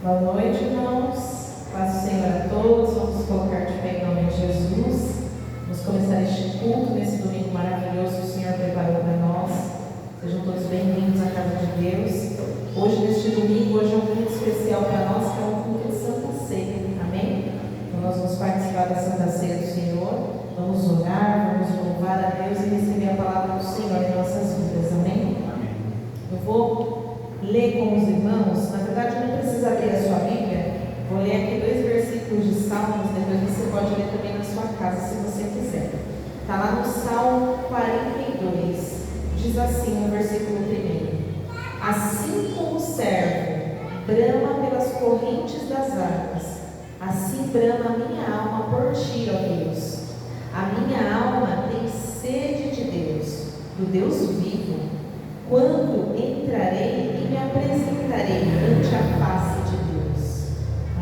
Boa noite, irmãos. Paz do Senhor a todos. Vamos colocar de pé em nome de Jesus. Vamos começar este culto nesse domingo maravilhoso que o Senhor preparou para nós. Sejam todos bem-vindos à casa de Deus. Hoje, neste domingo, hoje é um culto especial para nós, que é um culto de Santa Ceia. Amém? Então, nós vamos participar da Santa Ceia do Senhor. Vamos orar, vamos louvar a Deus e receber a palavra do Senhor em nossas vidas. Amém? Eu vou ler com os irmãos. Na verdade, não precisa abrir a sua Bíblia. Vou ler aqui 2 versículos de Salmos. Depois você pode ler também na sua casa, se você quiser. Está lá no Salmo 42. Diz assim, no versículo 1: Assim como o servo brama pelas correntes das águas, assim brama a minha alma por ti, ó Deus. A minha alma tem sede de Deus, do Deus vivo. Quando entrarei e me apresentarei ante a face de Deus.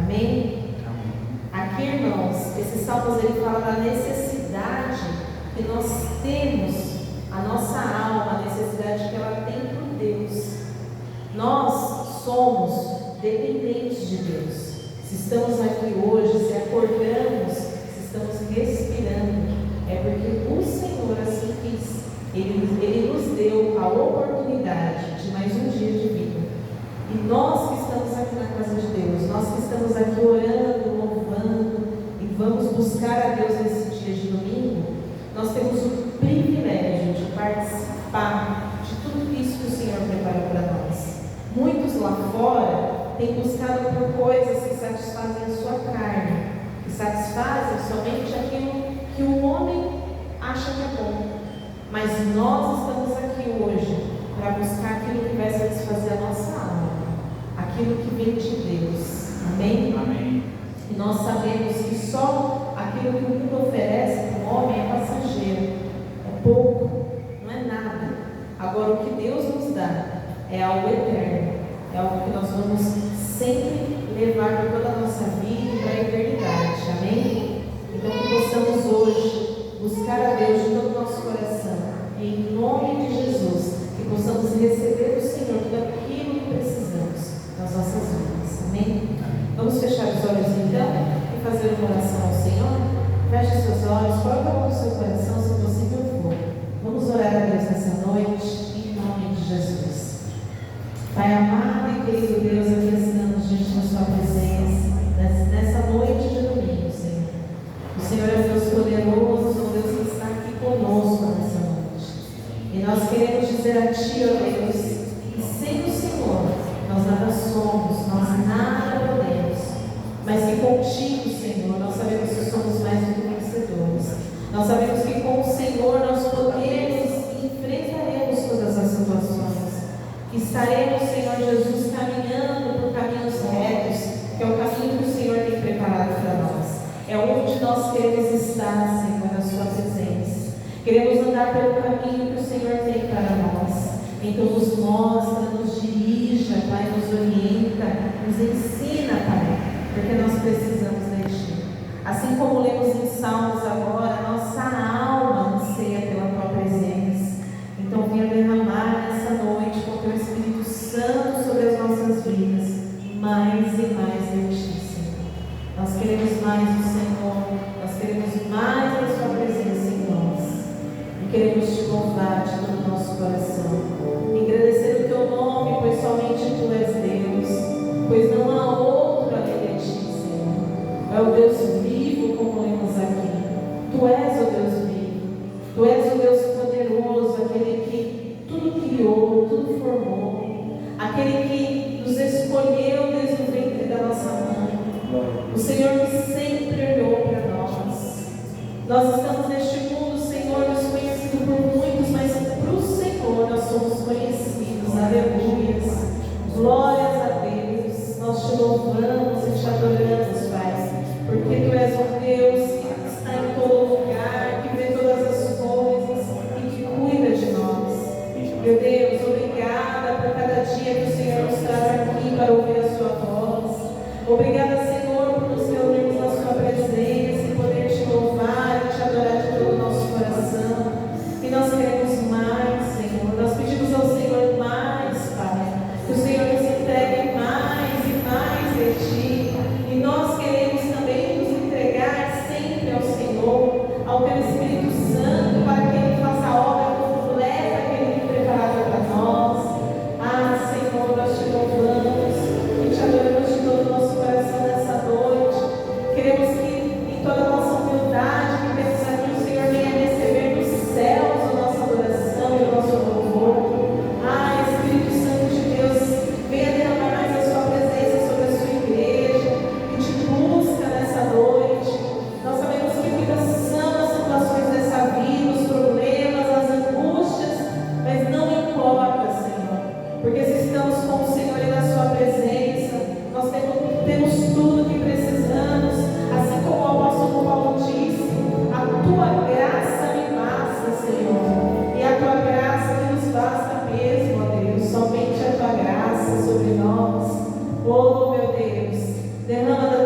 Amém? Aqui, irmãos, esses salmos ele fala da necessidade que nós temos, a nossa alma, a necessidade que ela tem por Deus. Nós somos dependentes de Deus. Se estamos aqui hoje, se acordamos, se estamos respirando, é porque o Senhor assim quis. Ele nos deu a oportunidade de mais um dia de vida. E nós que estamos aqui na casa de Deus, nós que estamos aqui orando, louvando e vamos buscar a Deus nesse dia de domingo, nós temos o privilégio de participar de tudo isso que o Senhor preparou para nós. Muitos lá fora têm buscado por coisas que satisfazem a sua carne, que satisfazem somente aquilo que o homem acha que é bom. Mas nós estamos aqui hoje para buscar aquilo que vai satisfazer a nossa alma, aquilo que vem de Deus. Amém? Amém. E nós sabemos que só aquilo que o mundo oferece para o homem é passageiro, é pouco, não é nada. Agora, o que Deus nos dá é algo eterno, é algo que nós vamos sempre levar por toda a nossa vida e para a eternidade. Amém? Então, que possamos hoje buscar a Deus de todo o nosso coração, em nome de Jesus, que possamos receber do Senhor tudo aquilo que precisamos nas nossas vidas. Amém? Vamos fechar os olhos então e fazer uma oração ao Senhor. Feche seus olhos, coloque a mão no seu coração, se possível for. Vamos orar a Deus nessa noite, em nome de Jesus. Pai amado e querido Deus, aqui estamos diante da sua presença, nessa noite de domingo, Senhor. O Senhor é Deus poderoso, o Deus que está aqui conosco nessa noite. E nós queremos dizer a Ti, ó Deus, que sem o Senhor nós nada somos, nós nada podemos. Mas que contigo, Senhor, nós sabemos que somos mais do que vencedores. Nós sabemos que com o Senhor nós podemos e enfrentaremos todas as situações. Que estaremos, Senhor Jesus, caminhando por caminhos retos, que é o caminho que o Senhor tem preparado para nós. É onde nós queremos estar, Senhor, na sua presença. Queremos andar pelo caminho que o Senhor tem para nós. Então nos mostra, nos dirija, Pai, nos orienta, nos ensina, Pai, porque nós precisamos de Ti. Assim como lemos em Salmos agora, nossa alma anseia pela Tua presença. Então venha derramar nessa noite com o Teu Espírito Santo sobre as nossas vidas, mais e mais de Ti, Senhor. Nós queremos mais do Senhor, nós queremos mais da Sua presença em nós. E queremos Te louvar de todo o nosso coração. Agradecer o Teu nome, pois somente Tu és Deus, pois não há outro além de Ti, Senhor. É o Deus vivo, como lemos aqui. Tu és o Deus vivo. Tu és o Deus poderoso, aquele que tudo criou, tudo formou. Aquele que nos escolheu desde o ventre da nossa mãe. O Senhor que sempre olhou para nós. Nós estamos neste mundo, Senhor, desconhecido por muitos, mas para o Senhor nós somos conhecidos. Aleluias. Glórias a Deus. Nós Te louvamos e Te adoramos, Pai, porque Tu és um Deus que está em todo lugar, que vê todas as coisas e que cuida de nós. Meu Deus, obrigada por cada dia que o Senhor nos traz aqui para ouvir a Sua voz. Obrigada, Senhor, por nos reunirmos na Sua presença e poder Te louvar e Te adorar de todo o nosso coração. E nós queremos mais, Senhor. Nós pedimos ao Senhor mais, Pai.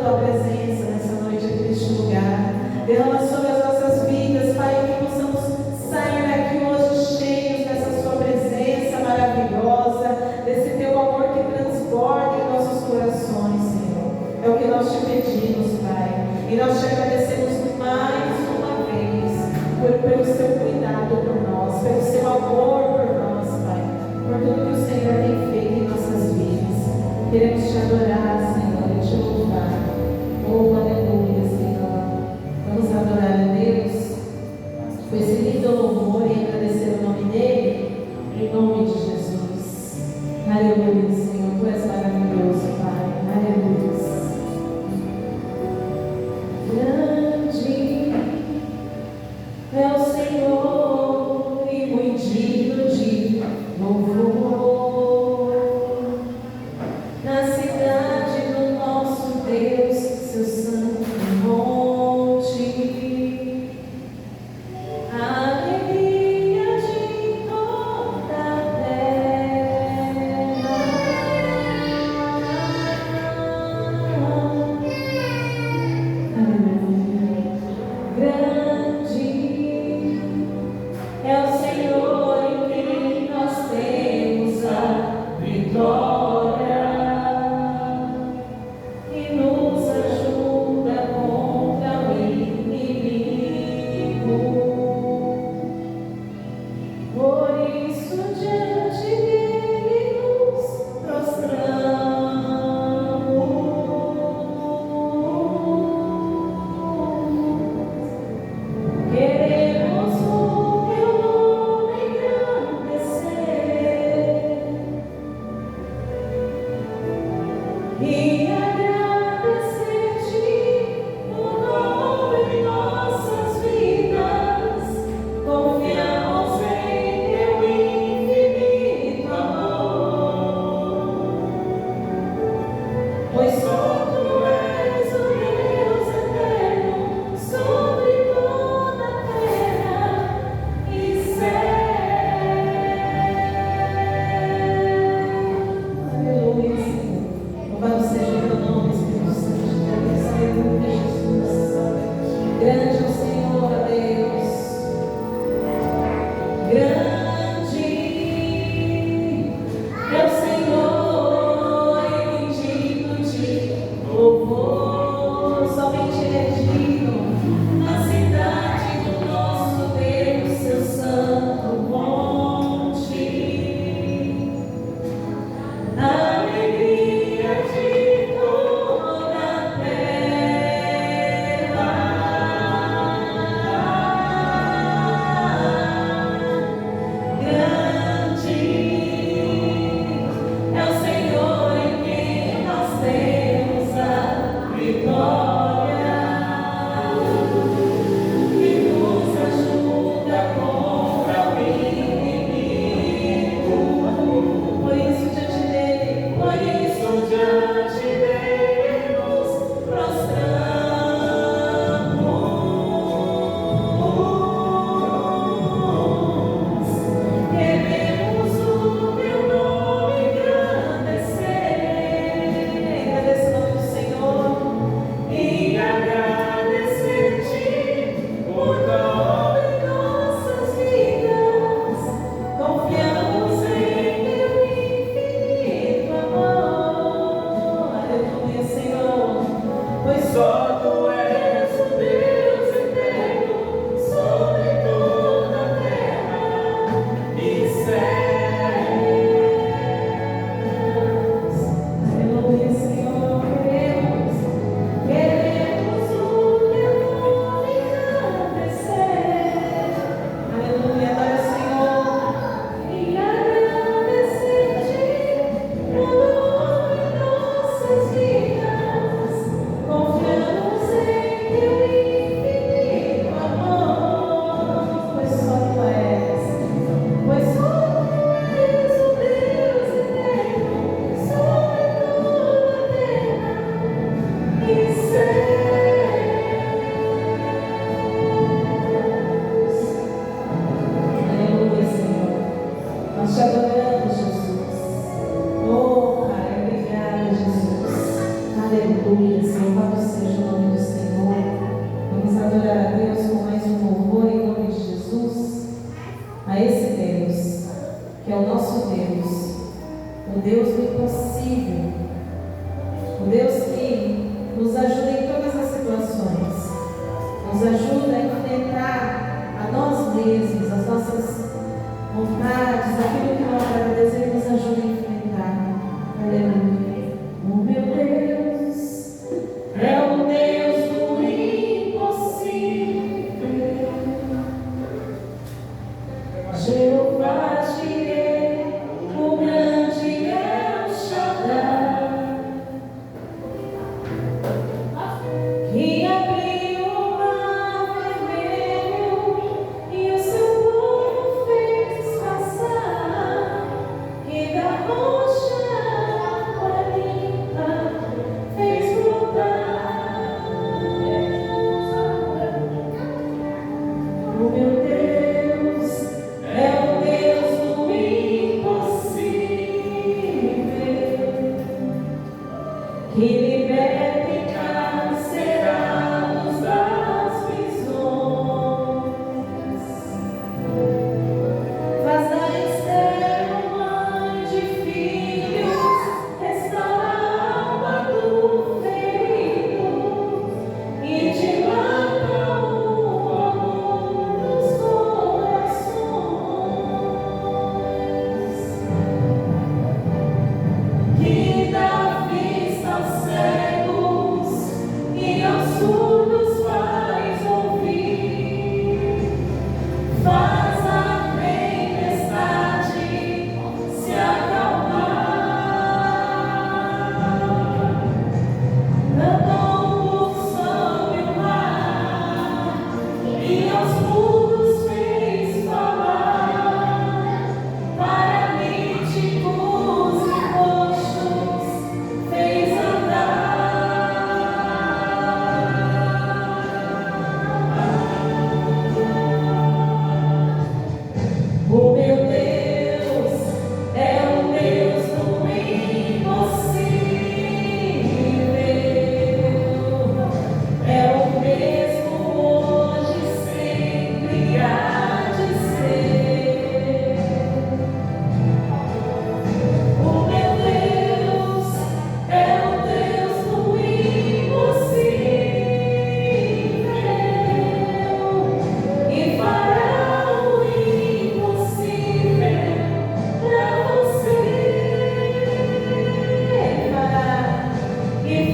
tua presença nessa noite aqui neste lugar. Derrama sobre as nossas vidas, Pai, que possamos sair daqui hoje cheios dessa sua presença maravilhosa, desse teu amor que transborda em nossos corações, Senhor. É o que nós te pedimos, Pai. E nós te agradecemos mais uma vez pelo seu cuidado por nós, pelo seu amor por nós, Pai, por tudo que o Senhor tem feito em nossas vidas. Queremos te adorar, Senhor, e te louvar. Oh, aleluia, Senhor. Vamos adorar a Deus com esse lindo louvor e agradecer o nome dele, em nome de Jesus. Aleluia, Senhor. Tu és maravilhoso, Pai. Aleluia. Grande é o Senhor e muito digno de louvor. Na cidade do nosso Deus, seu santo monte, a alegria de toda a terra. Aleluia. Grande é o Senhor em quem nós temos a vitória, e nos ajuda contra o inimigo. Por isso diante dele nos prostramos. Queremos o teu nome engrandecer e agradecer-te por novo em nossas vidas. Confiamos em teu infinito amor, pois só tu és o Deus eterno sobre toda a terra e céu. Aleluia, Senhor. Louvado seja o teu nome, Espírito Santo. Aleluia, Jesus. Grande é o Senhor, ó Deus. Grande é o Senhor e digno de louvor. Somente Ele é digno. Na cidade do nosso Deus, seu santo monte, a alegria de toda a terra. Grande é o Senhor em quem nós temos a vitória, que nos ajuda contra o inimigo. Por isso diante dele nos prostramos. Queremos o teu nome engrandecer. Agradeça o nome do Senhor e agradecer-te por tudo em nossas vidas. Confiamos em teu infinito amor. Aleluia, Senhor. Pois só tu és o Deus eterno sobre toda a terra e céus. Aleluia, Senhor. Queremos o teu nome engrandecer. Aleluia, adora o Senhor e agradecer-te por tudo em nossas vidas. Confiamos em teu infinito amor, pois só tu és o Deus eterno sobre toda a terra e céus. Aleluia, Senhor. Nós te adoramos, Jesus. Oh, Pai, obrigada, Jesus. Aleluia, Senhor. a esse Deus, que é o nosso Deus, o Deus do impossível, o Deus que nos ajuda em todas as situações, nos ajuda a enfrentar a nós mesmos, as nossas vontades, aquilo que não agrada a Deus, Ele nos ajuda a enfrentar. Aleluia. O meu Deus é o Deus do impossível. Jeová Jireh, o grande El Shaddai, que abriu o mar vermelho e o seu povo fez passar, que da rocha água limpa fez brotar. O meu Deus é o Deus do impossível, que liberta encarcerados das prisões, faz da estéril mãe de filhos, restaura a alma do ferido e dilata o amor dos corações, que dá vista aos cegos e aos surdos faz ouvir, faz a tempestade se acalmar, andou por sobre o mar e aos mudos fez falar, paralíticos e coxos fez andar. O meu Deus é o Deus do impossível, é o mesmo hoje, sempre há de ser. O meu Deus é o Deus do impossível e fará o impossível para você.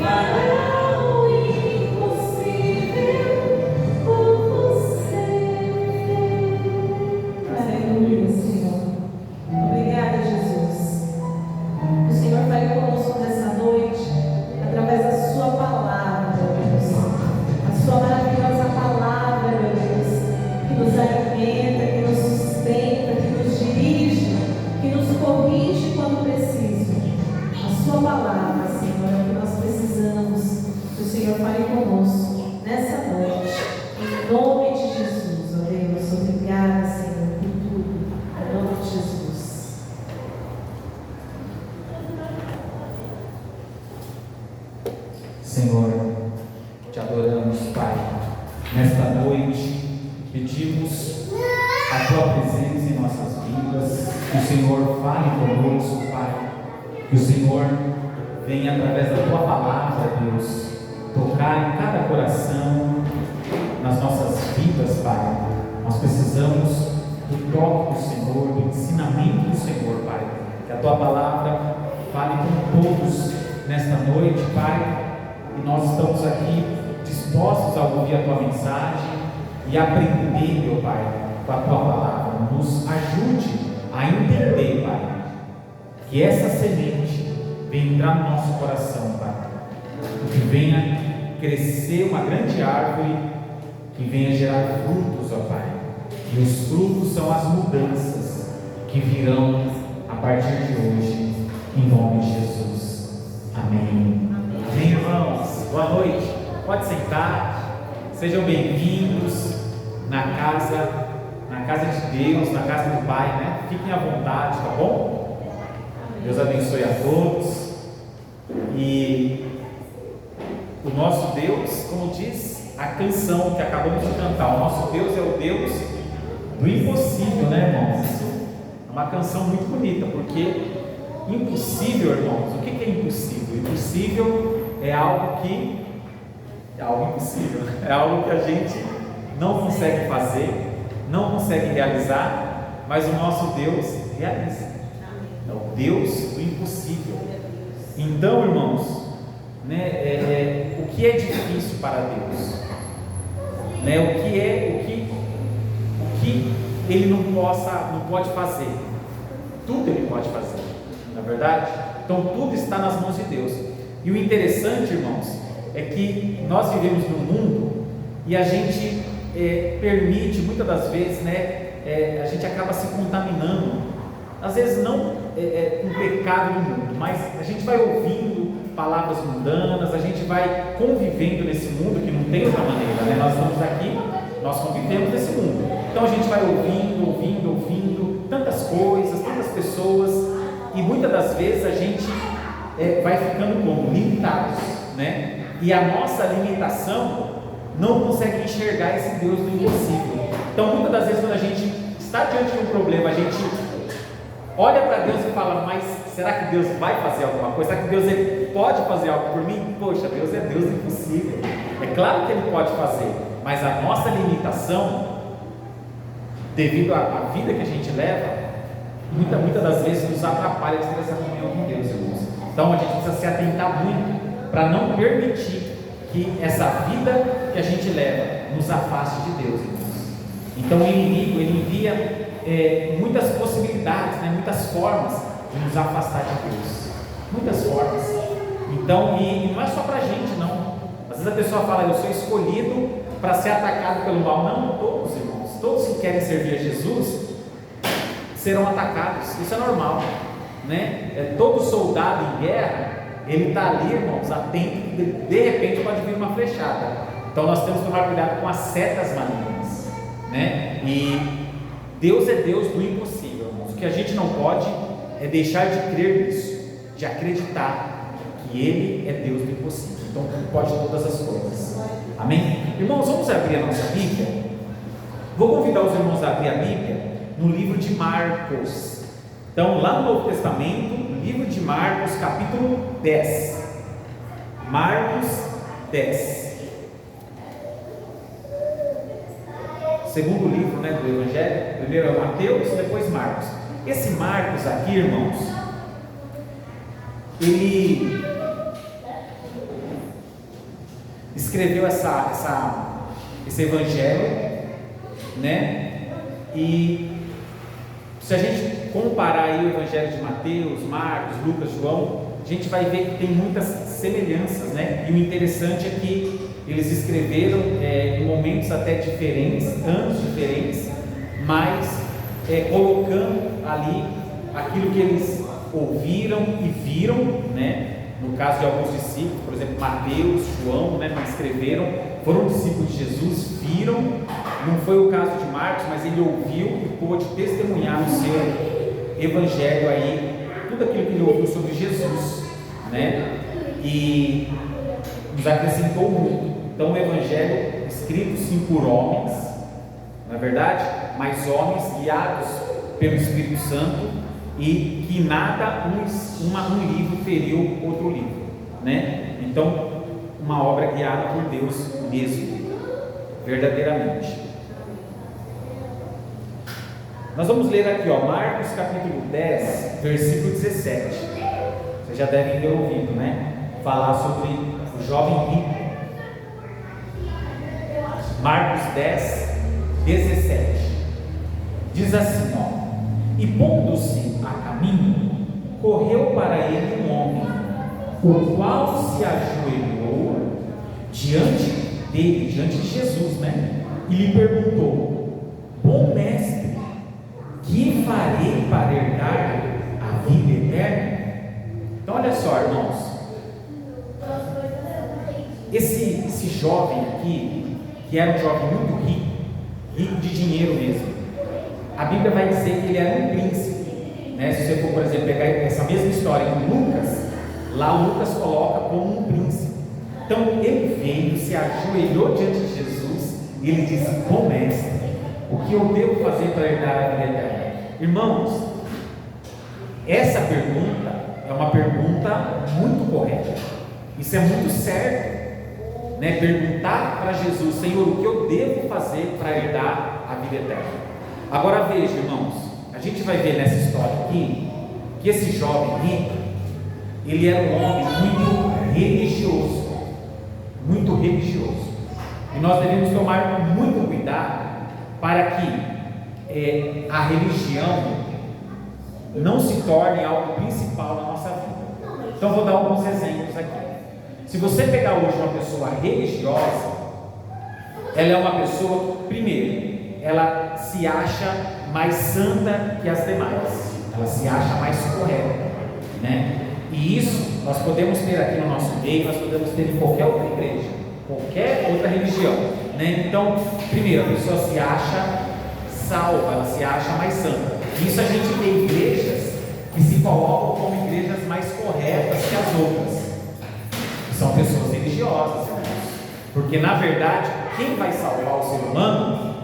Fará o impossível por você. Aleluia, Senhor. Obrigada, Jesus. O Senhor vai conosco nessa noite, através da Sua palavra, meu Deus. A Sua maravilhosa palavra, meu Deus, que nos alimenta, que nos sustenta, que nos dirige, que nos corrige quando preciso. A Sua palavra, Senhor, é o que nós precisamos. Que o Senhor fale conosco nessa noite. Em nome de Jesus, ó Deus. Obrigada, Senhor, por tudo. Em nome de Jesus. Senhor, te adoramos, Pai. Nesta noite, pedimos a Tua presença em nossas vidas. Que o Senhor fale conosco, Pai. Que o Senhor venha, através da Tua palavra, Deus, tocar em cada coração, nas nossas vidas, Pai. Nós precisamos do toque do Senhor, do ensinamento do Senhor, Pai. Que a Tua palavra fale com todos nesta noite, Pai. E nós estamos aqui dispostos a ouvir a Tua mensagem e aprender, meu Pai, com a Tua palavra. Nos ajude a entender, Pai, que essa semente venha entrar no nosso coração, Pai. Que venha crescer uma grande árvore, que venha gerar frutos, ó Pai. E os frutos são as mudanças que virão a partir de hoje, em nome de Jesus. Amém. Amém, irmãos. Boa noite. Pode sentar. Sejam bem-vindos na casa de Deus, na casa do Pai, né? Fiquem à vontade, tá bom? Deus abençoe a todos. E o nosso Deus, como diz a canção que acabamos de cantar, o nosso Deus é o Deus do impossível, né, irmãos? uma canção muito bonita, porque impossível, irmãos, o que é impossível? Impossível é algo impossível, é algo que a gente não consegue fazer, não consegue realizar, mas o nosso Deus realiza. É o Deus do impossível. Então, irmãos, né, o que é difícil para Deus? Né, o que Ele não pode fazer? Tudo Ele pode fazer, não é verdade? Então tudo está nas mãos de Deus. E o interessante, irmãos, é que nós vivemos num mundo e a gente permite, muitas das vezes, né, a gente acaba se contaminando, às vezes não com o pecado do mundo, mas a gente vai ouvindo palavras mundanas, a gente vai convivendo nesse mundo que não tem outra maneira, né? Nós estamos aqui, nós convivemos nesse mundo, então a gente vai ouvindo tantas coisas, tantas pessoas, e muitas das vezes a gente vai ficando como limitados, né? E a nossa limitação não consegue enxergar esse Deus do impossível. Então muitas das vezes quando a gente está diante de um problema, a gente olha para Deus e fala, mas será que Deus vai fazer alguma coisa? Será que Deus pode fazer algo por mim? Poxa, Deus é Deus do impossível. É claro que Ele pode fazer, mas a nossa limitação, devido à vida que a gente leva, muitas das vezes nos atrapalha de ter essa comunhão com Deus, irmãos. Então a gente precisa se atentar muito para não permitir que essa vida que a gente leva nos afaste de Deus, irmãos. Então o inimigo, ele envia muitas possibilidades, né, muitas formas de nos afastar de Deus, muitas formas. Então, e não é só para a gente, não. Às vezes a pessoa fala, eu sou escolhido para ser atacado pelo mal. Não, todos, irmãos, todos que querem servir a Jesus serão atacados, isso é normal, né? Todo soldado em guerra, ele está ali, irmãos, atento, de repente pode vir uma flechada. Então nós temos que tomar cuidado com as setas malignas, né? E Deus é Deus do impossível, irmãos. O que a gente não pode é deixar de crer nisso, de acreditar que Ele é Deus do impossível. Então Ele pode todas as coisas. Amém? Irmãos, vamos abrir a nossa Bíblia? Vou convidar os irmãos a abrir a Bíblia no livro de Marcos. Então, lá no Novo Testamento, livro de Marcos, capítulo 10. Marcos 10. Segundo livro, né, do Evangelho. Primeiro é Mateus, depois Marcos. Esse Marcos aqui, irmãos, ele escreveu esse Evangelho, né? E se a gente comparar aí o Evangelho de Mateus, Marcos, Lucas, João, a gente vai ver que tem muitas semelhanças, né? E o interessante é que eles escreveram em momentos até diferentes, anos diferentes, mas colocando ali aquilo que eles ouviram e viram, né? No caso de alguns discípulos, por exemplo, Mateus, João, né, que escreveram, foram discípulos de Jesus, viram. Não foi o caso de Marcos, mas ele ouviu e pôde testemunhar no seu Evangelho aí tudo aquilo que ele ouviu sobre Jesus, né? E nos acrescentou muito. Então o Evangelho escrito sim por homens, não é verdade? Mas homens guiados pelo Espírito Santo, e que nada um livro feriu outro livro, né? Então uma obra guiada por Deus mesmo, verdadeiramente. Nós vamos ler aqui, Marcos capítulo 10, versículo 17. Vocês já devem ter ouvido, né? Falar sobre o jovem rico. Marcos 10, 17. Diz assim, e pondo-se a caminho, correu para ele um homem, o qual se ajoelhou diante dele, diante de Jesus, né? E lhe perguntou, bom mestre, que farei para herdar a vida eterna? Então olha só, irmãos, esse jovem aqui, que era um jovem muito rico de dinheiro mesmo, a Bíblia vai dizer que ele era um príncipe, né? Se você for, por exemplo, pegar essa mesma história em Lucas, lá Lucas coloca como um príncipe. Então ele veio, se ajoelhou diante de Jesus e ele disse, bom mestre, o que eu devo fazer para herdar a vida eterna? Irmãos, essa pergunta é uma pergunta muito correta. Isso é muito certo, né? Perguntar para Jesus: Senhor, o que eu devo fazer para herdar a vida eterna? Agora veja, irmãos, a gente vai ver nessa história aqui que esse jovem rico, ele era um homem muito religioso, e nós devemos tomar muito cuidado para que a religião não se torne algo principal na nossa vida. Então vou dar alguns exemplos aqui. Se você pegar hoje uma pessoa religiosa, ela é uma pessoa que, primeiro, ela se acha mais santa que as demais, ela se acha mais correta, né? E isso nós podemos ter aqui no nosso meio, nós podemos ter em qualquer outra igreja, qualquer outra religião, né? Então, primeiro, a pessoa se acha salva, ela se acha mais santa. Isso a gente tem igrejas que se colocam como igrejas mais corretas que as outras, que são pessoas religiosas, irmãos. Porque na verdade, quem vai salvar o ser humano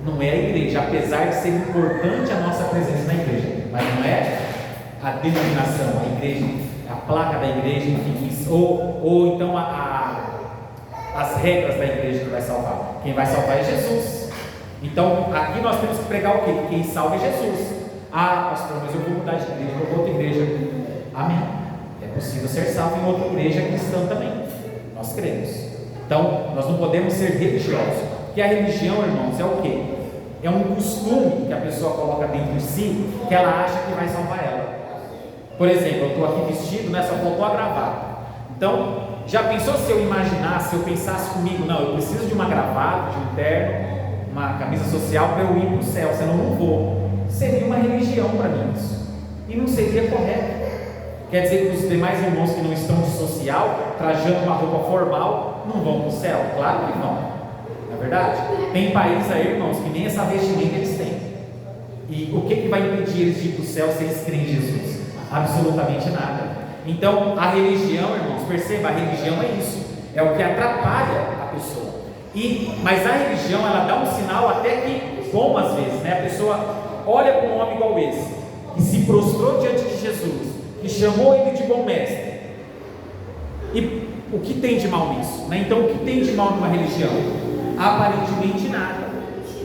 não é a igreja, apesar de ser importante a nossa presença na igreja, mas não é a denominação, a igreja, a placa da igreja, enfim, ou então as regras da igreja que vai salvar. Quem vai salvar é Jesus. Então aqui nós temos que pregar o quê? Quem salva é Jesus. Ah, pastor, mas eu vou mudar de igreja, eu vou outra igreja. Amém. É possível ser salvo em outra igreja cristã também. Nós cremos. Então nós não podemos ser religiosos. Porque a religião, irmãos, é o quê? É um costume que a pessoa coloca dentro de si, que ela acha que vai salvar ela. Por exemplo, eu estou aqui vestido, né, só faltou a gravata. Então, já pensou se eu imaginasse, se eu pensasse comigo, não, eu preciso de uma gravata, de um terno, uma camisa social para eu ir para o céu, senão eu não vou. Seria uma religião para mim isso. E não seria correto. Quer dizer que os demais irmãos que não estão de social, trajando uma roupa formal, não vão para o céu? Claro que não. Não é verdade? Tem países aí, irmãos, que nem essa vestimenta eles têm. E o que vai impedir eles de ir para o céu se eles creem em Jesus? Absolutamente nada. Então, a religião, irmãos, perceba, a religião é isso. É o que atrapalha a pessoa. Mas a religião, ela dá um sinal até que bom às vezes, né? A pessoa olha para um homem igual esse, que se prostrou diante de Jesus, que chamou ele de bom mestre. E o que tem de mal nisso? Né? Então, o que tem de mal numa religião? Aparentemente nada.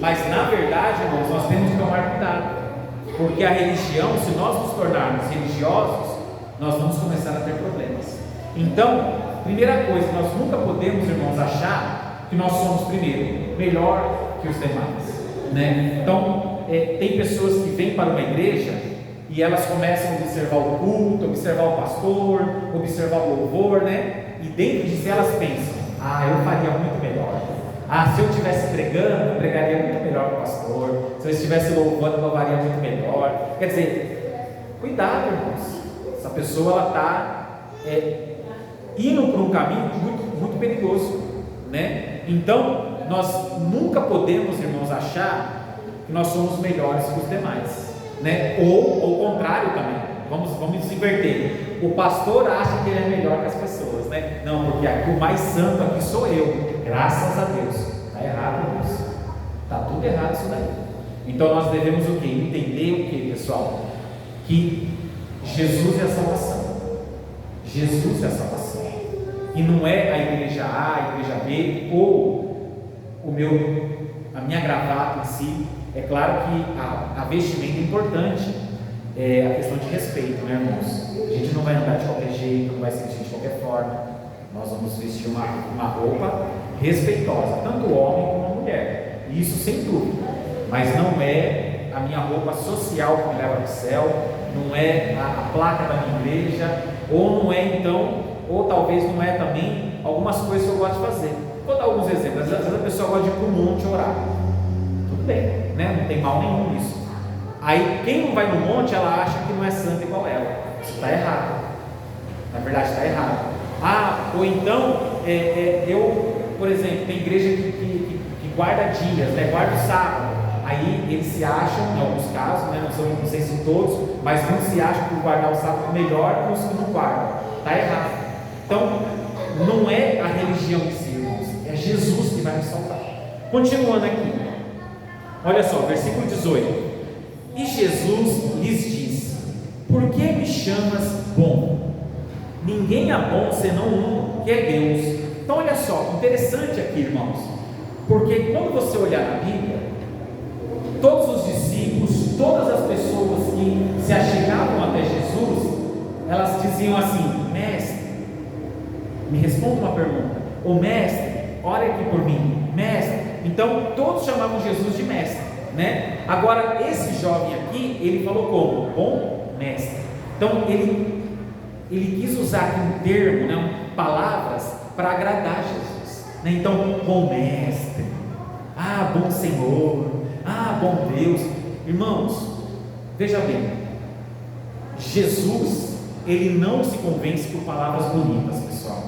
Mas na verdade, irmãos, nós temos que tomar cuidado. Porque a religião, se nós nos tornarmos religiosos, nós vamos começar a ter problemas. Então, primeira coisa, nós nunca podemos, irmãos, achar que nós somos, primeiro, melhor que os demais, né? Então, tem pessoas que vêm para uma igreja e elas começam a observar o culto, observar o pastor, observar o louvor, né? E dentro de si elas pensam: eu faria muito melhor. Se eu estivesse pregando, eu pregaria muito melhor que o pastor. Se eu estivesse louvando, eu louvaria muito melhor. Quer dizer, cuidado, irmãos. Essa pessoa, ela está indo por um caminho muito, muito perigoso, né? Então, nós nunca podemos, irmãos, achar que nós somos melhores que os demais, né? Ou ao contrário também. Vamos inverter. O pastor acha que ele é melhor que as pessoas, né? Não, porque aqui o mais santo aqui sou eu. Graças a Deus. Está errado, irmãos. Está tudo errado isso daí. Então nós devemos o quê? Entender o quê, pessoal? Que Jesus é a salvação. Jesus é a salvação. E não é a igreja A, a igreja B, ou a minha gravata em si. É claro que a vestimenta é importante. É a questão de respeito, né, irmãos? A gente não vai andar de qualquer jeito, não vai se vestir de qualquer forma. Nós vamos vestir uma roupa respeitosa, tanto o homem como a mulher, isso sem dúvida. Mas não é a minha roupa social que me leva para o céu, não é a placa da minha igreja, ou não é então, ou talvez não é também algumas coisas que eu gosto de fazer. Vou dar alguns exemplos. Às vezes a pessoa gosta de ir para o monte orar. Tudo bem, né? Não tem mal nenhum nisso. Aí quem não vai no monte, ela acha que não é santo igual ela. Isso está errado. Na verdade está errado. Ou então, por exemplo, tem igreja que guarda dias, né? Guarda o sábado. Aí eles se acham, em alguns casos, né? Não sei se todos, mas muitos se acham por guardar o sábado melhor que os que não guardam. Está errado. Então, não é a religião em si, irmãos, é Jesus que vai nos salvar. Continuando aqui, olha só, versículo 18. E Jesus lhes disse: por por que me chamas bom? Ninguém é bom senão um, que é Deus. Então olha só, interessante aqui, irmãos, porque quando você olhar na Bíblia, todos os discípulos, todas as pessoas que se achegavam até Jesus, elas diziam assim: mestre, me responda uma pergunta, ô mestre, ore aqui por mim, mestre. Então todos chamavam Jesus de mestre, né? Agora esse jovem aqui, ele falou como? Bom mestre. Então ele quis usar aqui um termo, né, palavras para agradar Jesus, né? Então, bom mestre, bom Senhor, bom Deus. Irmãos, veja bem, Jesus, ele não se convence por palavras bonitas, pessoal.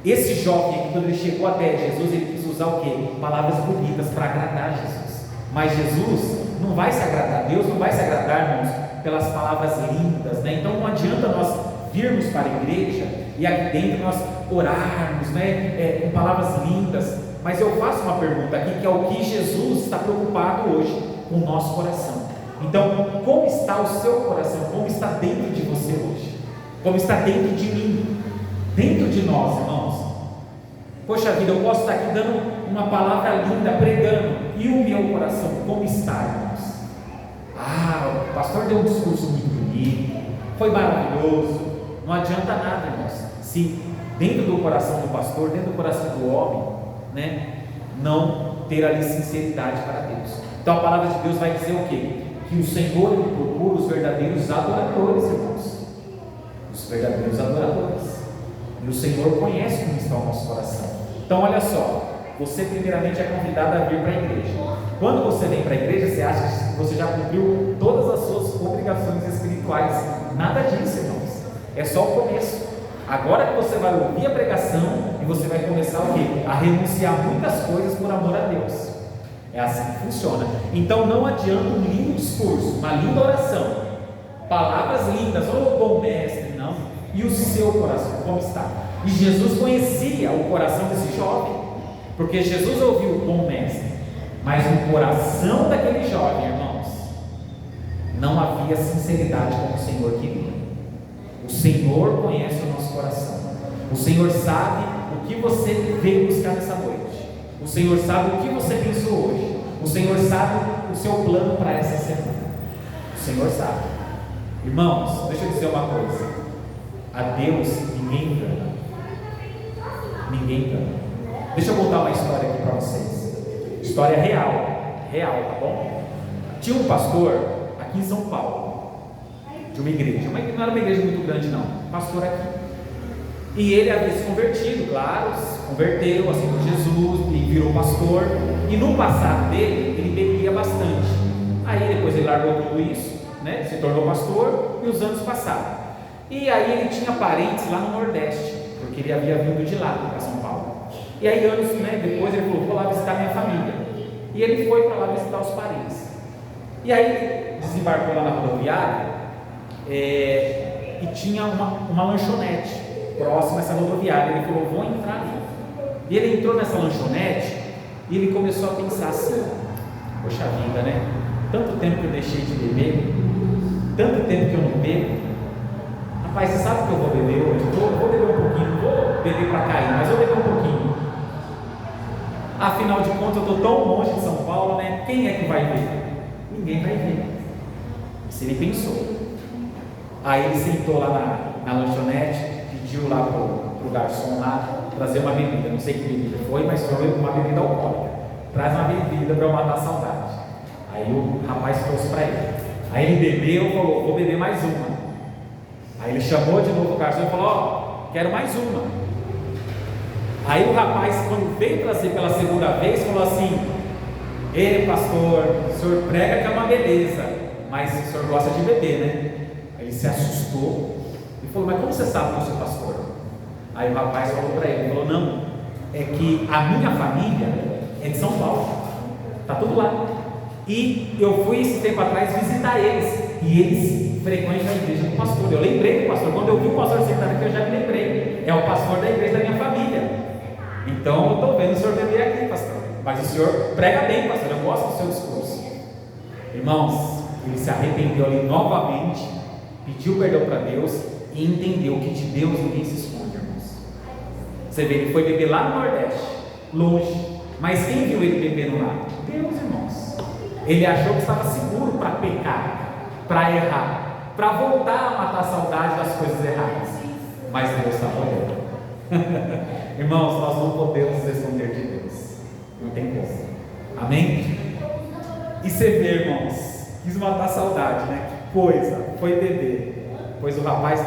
Esse jovem aqui, quando ele chegou até Jesus, ele quis usar o quê? Palavras bonitas para agradar Jesus. Mas Jesus não vai se agradar, Deus não vai se agradar, irmãos, pelas palavras lindas, né? Então não adianta nós virmos para a igreja e aqui dentro nós orarmos, né, com palavras lindas. Mas eu faço uma pergunta aqui, que é o que Jesus está preocupado hoje com o nosso coração. Então, como está o seu coração? Como está dentro de você hoje? Como está dentro de mim? Dentro de nós, irmãos? Poxa vida, eu posso estar aqui dando uma palavra linda, pregando, e o meu coração, como está, irmãos? O pastor deu um discurso muito bonito, foi maravilhoso. Não adianta nada, irmãos, se dentro do coração do pastor, dentro do coração do homem, né, não ter ali sinceridade para Deus. Então a palavra de Deus vai dizer o quê? Que o Senhor ele procura os verdadeiros adoradores, irmãos. Os verdadeiros adoradores. E o Senhor conhece como está o nosso coração. Então olha só, você primeiramente é convidado a vir para a igreja. Quando você vem para a igreja, você acha que você já cumpriu todas as suas obrigações espirituais. Nada disso, irmãos. É só o começo. Agora que você vai ouvir a pregação e você vai começar o quê? A renunciar muitas coisas por amor a Deus. É assim que funciona. Então não adianta um lindo discurso, uma linda oração, palavras lindas, bom mestre, não. E o seu coração, como está? E Jesus conhecia o coração desse jovem, porque Jesus ouviu o bom mestre, mas no coração daquele jovem, irmãos, não havia sinceridade como o Senhor queria. O Senhor conhece o nosso coração. O Senhor sabe o que você veio buscar nessa noite. O Senhor sabe o que você pensou hoje. O Senhor sabe o seu plano para essa semana. O Senhor sabe. Irmãos, deixa eu dizer uma coisa. A Deus ninguém engana. Ninguém engana. Deixa eu contar uma história aqui para vocês. História real, tá bom? Tinha um pastor aqui em São Paulo, de uma igreja, não era uma igreja muito grande não, pastor aqui, e ele havia se convertido, claro, se converteu, aceitou Jesus e virou pastor, e no passado dele, ele bebia bastante, aí depois ele largou tudo isso, né, se tornou pastor, e os anos passaram, e aí ele tinha parentes lá no Nordeste, porque ele havia vindo de lá para São Paulo, e aí anos, né, depois ele falou, vou lá visitar minha família, e ele foi para lá visitar os parentes, e aí ele desembarcou lá na rodoviária, e tinha uma lanchonete próxima a essa rodoviária. Ele falou, vou entrar ali. E ele entrou nessa lanchonete e ele começou a pensar assim: poxa vida, né? Tanto tempo que eu deixei de beber, tanto tempo que eu não bebo. Rapaz, você sabe que eu vou beber hoje? Vou beber um pouquinho, vou beber para cair, mas vou beber um pouquinho. Afinal de contas, eu estou tão longe de São Paulo, né? Quem é que vai ver? Ninguém vai ver. Isso ele pensou. Aí ele sentou lá na lanchonete, pediu lá pro garçom lá trazer uma bebida, não sei que bebida foi, mas foi uma bebida alcoólica. Traz uma bebida para eu matar a saudade. Aí o rapaz trouxe para ele. Aí ele bebeu e falou, vou beber mais uma. Aí ele chamou de novo o garçom e falou, quero mais uma. Aí o rapaz, quando veio trazer pela segunda vez, falou assim, ei pastor, o senhor prega que é uma beleza, mas o senhor gosta de beber, né? Ele se assustou e falou, mas como você sabe que eu sou pastor? Aí o rapaz falou para ele, falou, não, é que a minha família é de São Paulo, está tudo lá, e eu fui esse tempo atrás visitar eles, e eles frequentam a igreja do pastor. Eu lembrei do pastor, quando eu vi o pastor sentado aqui, eu já me lembrei, é o pastor da igreja da minha família, então eu estou vendo o senhor beber aqui, pastor, mas o senhor prega bem, pastor, eu gosto do seu discurso. Irmãos, ele se arrependeu ali novamente pediu perdão para Deus e entendeu que de Deus ninguém se esconde, irmãos. Você vê, ele foi beber lá no Nordeste, longe, mas quem viu ele bebendo lá? Deus, irmãos. Ele achou que estava seguro para pecar, para errar, para voltar a matar a saudade das coisas erradas, mas Deus estava olhando. Irmãos, nós não podemos nos esconder de Deus, não tem como. Amém? E você vê, irmãos, quis matar a saudade, né? Que coisa, foi beber, pois o rapaz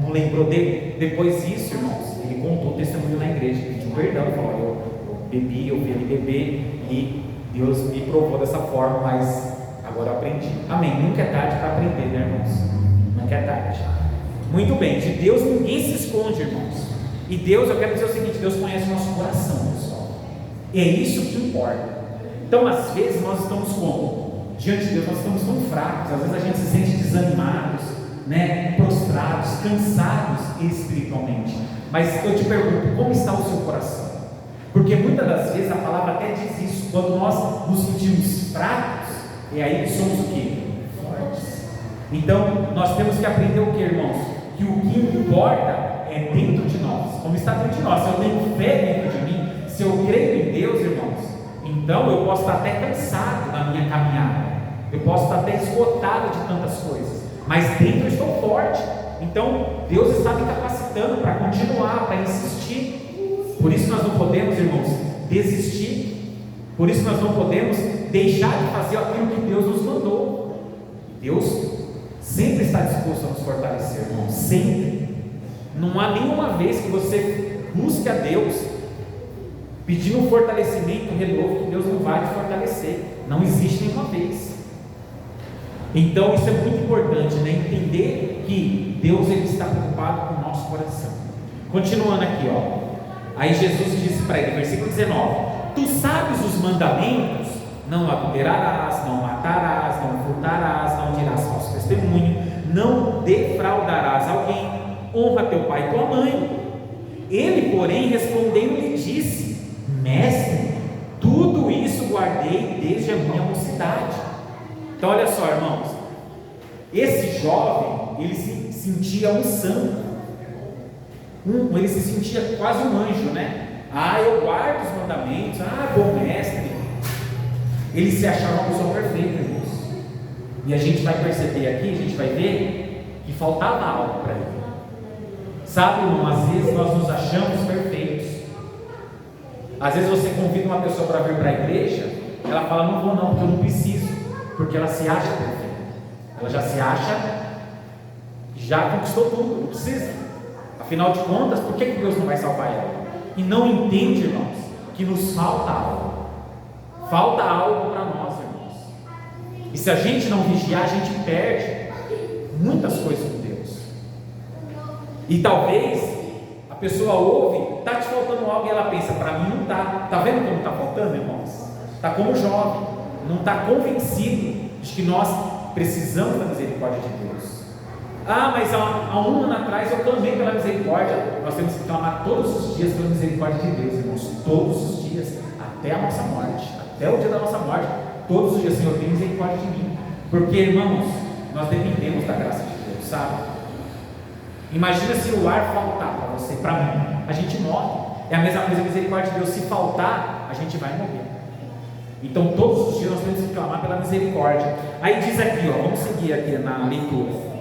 não lembrou dele. Depois disso, irmãos, ele contou o testemunho na igreja, pediu perdão, falou: eu bebi, eu vi ele beber e Deus me provou dessa forma, mas agora eu aprendi. Amém? Nunca é tarde para aprender, né, irmãos? Nunca é tarde. Muito bem, de Deus ninguém se esconde, irmãos. E Deus, eu quero dizer o seguinte: Deus conhece o nosso coração, pessoal. E é isso que importa. Então, às vezes, nós estamos como? Diante de Deus, nós estamos tão fracos. Às vezes a gente se sente desanimados, né? Prostrados, cansados espiritualmente. Mas eu te pergunto, como está o seu coração? Porque muitas das vezes a palavra até diz isso. Quando nós nos sentimos fracos, é aí que somos o quê? Fortes. Então, nós temos que aprender o que, irmãos? Que o que importa é dentro de nós. Como está dentro de nós. Se eu tenho fé dentro de mim, se eu creio em Deus, irmãos, então eu posso estar até cansado na minha caminhada, eu posso estar até esgotado de tantas coisas, mas dentro eu estou forte. Então Deus está me capacitando para continuar, para insistir. Por isso nós não podemos, irmãos, desistir. Por isso nós não podemos deixar de fazer aquilo que Deus nos mandou. Deus sempre está disposto a nos fortalecer, irmãos, sempre. Não há nenhuma vez que você busque a Deus pedindo um fortalecimento, um renovo, que Deus não vai te fortalecer. Não existe nenhuma vez. Então isso é muito importante, né? Entender que Deus, ele está preocupado com o nosso coração. Continuando aqui, ó. Aí Jesus disse para ele, versículo 19: Tu sabes os mandamentos: não adulterarás, não matarás, não furtarás, não dirás falso testemunho, não defraudarás alguém, honra teu pai e tua mãe. Ele, porém, respondendo, lhe disse: Mestre, tudo isso guardei desde a minha mocidade. Então olha só, irmãos, esse jovem, ele se sentia um santo, ele se sentia quase um anjo, né? Eu guardo os mandamentos, bom mestre. Ele se achava uma pessoa perfeita, irmãos. E a gente vai perceber aqui, a gente vai ver que faltava algo para ele. Sabe, irmão, às vezes nós nos achamos perfeitos. Às vezes você convida uma pessoa para vir para a igreja, ela fala: não vou não, porque eu não preciso, porque ela se acha perfeita. Ela já se acha, já conquistou tudo, não precisa. Afinal de contas, por que Deus não vai salvar ela? E não entende, irmãos, que nos falta algo. Falta algo para nós, irmãos. E se a gente não vigiar, a gente perde muitas coisas com Deus. E talvez a pessoa ouve, está te faltando algo, e ela pensa: para mim não está. Está vendo como está faltando, irmãos? Está como jovem, não está convencido de que nós precisamos da misericórdia de Deus. Mas há um ano atrás eu clamei pela misericórdia. Nós temos que clamar todos os dias pela misericórdia de Deus, irmãos. Todos os dias, até a nossa morte, até o dia da nossa morte. Todos os dias: Senhor, tem misericórdia de mim. Porque, irmãos, nós dependemos da graça de Deus, sabe? Imagina se o ar faltar para você, para mim, a gente morre. É a mesma coisa, a misericórdia de Deus. Se faltar, a gente vai morrer. Então todos os dias nós temos que clamar pela misericórdia. Aí diz aqui, ó, vamos seguir aqui na leitura,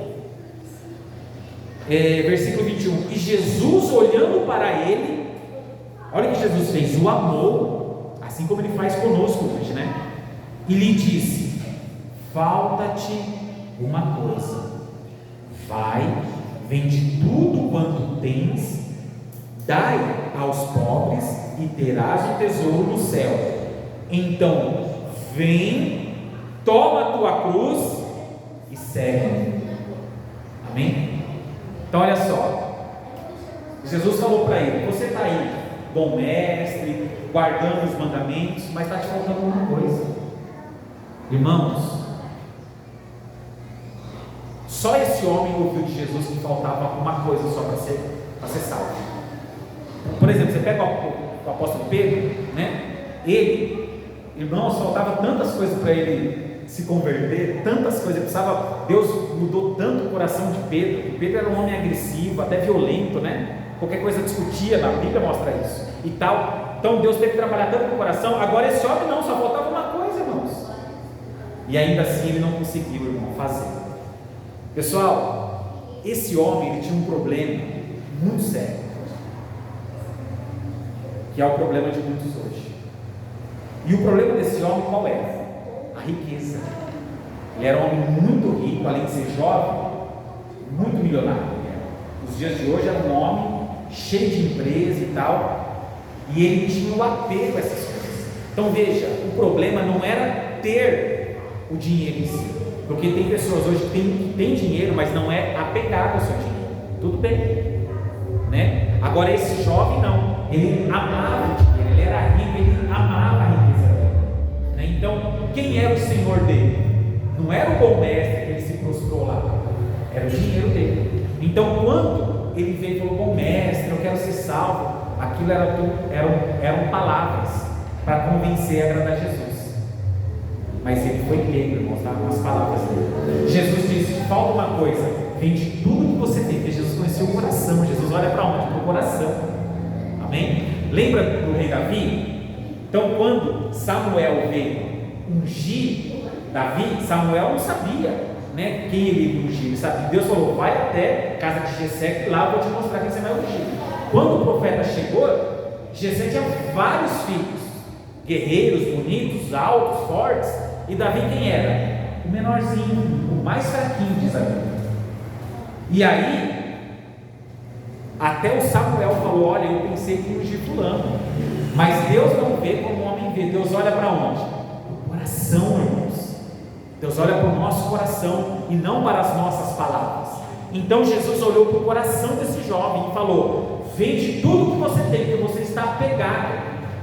versículo 21: E Jesus, olhando para ele, olha o que Jesus fez: o amou, assim como ele faz conosco hoje, né? E lhe disse: falta-te uma coisa, vai, vende tudo quanto tens, dai aos pobres e terás um tesouro no céu. Então vem, toma a tua cruz e segue-me. Amém? Então olha só, Jesus falou para ele: você está aí, bom mestre, guardando os mandamentos, mas está te faltando uma coisa. Irmãos, só esse homem ouviu de Jesus que faltava uma coisa só para ser salvo. Por exemplo, você pega o apóstolo Pedro, né? Ele, irmãos, faltava tantas coisas para ele se converter, tantas coisas, Deus mudou tanto o coração de Pedro, que Pedro era um homem agressivo, até violento, né? Qualquer coisa discutia, na Bíblia mostra isso, e tal. Então Deus teve que trabalhar tanto no coração. Agora esse homem não, só faltava uma coisa, irmãos, e ainda assim ele não conseguiu, irmão, fazer. Pessoal, esse homem, ele tinha um problema muito sério, que é o problema de muitos hoje. E o problema desse homem qual era? A riqueza. Ele era um homem muito rico, além de ser jovem, muito milionário. Nos dias de hoje era um homem cheio de empresa e tal, e ele tinha um apego a essas coisas. Então veja, o problema não era ter o dinheiro em si, porque tem pessoas hoje que têm dinheiro, mas não é apegado ao seu dinheiro. Tudo bem, né? Agora esse jovem não, ele amava o dinheiro, ele era rico, ele amava a riqueza dele, né? Então quem era o senhor dele? Não era o bom mestre que ele se prostrou lá, era o dinheiro dele. Então quando ele veio e falou: bom mestre, eu quero ser salvo, aquilo eram palavras para convencer e agradar Jesus. Mas ele foi pego, irmãos, com as palavras dele. Jesus disse: falta uma coisa, vende tudo que você tem, porque Jesus conheceu o coração. Jesus olha para onde? Para o coração. Amém? Lembra do rei Davi? Então quando Samuel veio ungir Davi, Samuel não sabia, né, quem ele ia ungir. Ele sabia. Deus falou: vai até a casa de Jessé, que lá eu vou te mostrar quem você vai ungir. Quando o profeta chegou, Jessé tinha vários filhos, guerreiros, bonitos, altos, fortes. E Davi quem era? O menorzinho, o mais fraquinho, diz a Bíblia. E aí, até o Samuel falou: olha, eu pensei que ungir fulano. Mas Deus não vê como o homem vê. Deus olha para onde? O coração, irmãos. Deus olha para o nosso coração e não para as nossas palavras. Então Jesus olhou para o coração desse jovem e falou: vende tudo que você tem, porque você está apegado.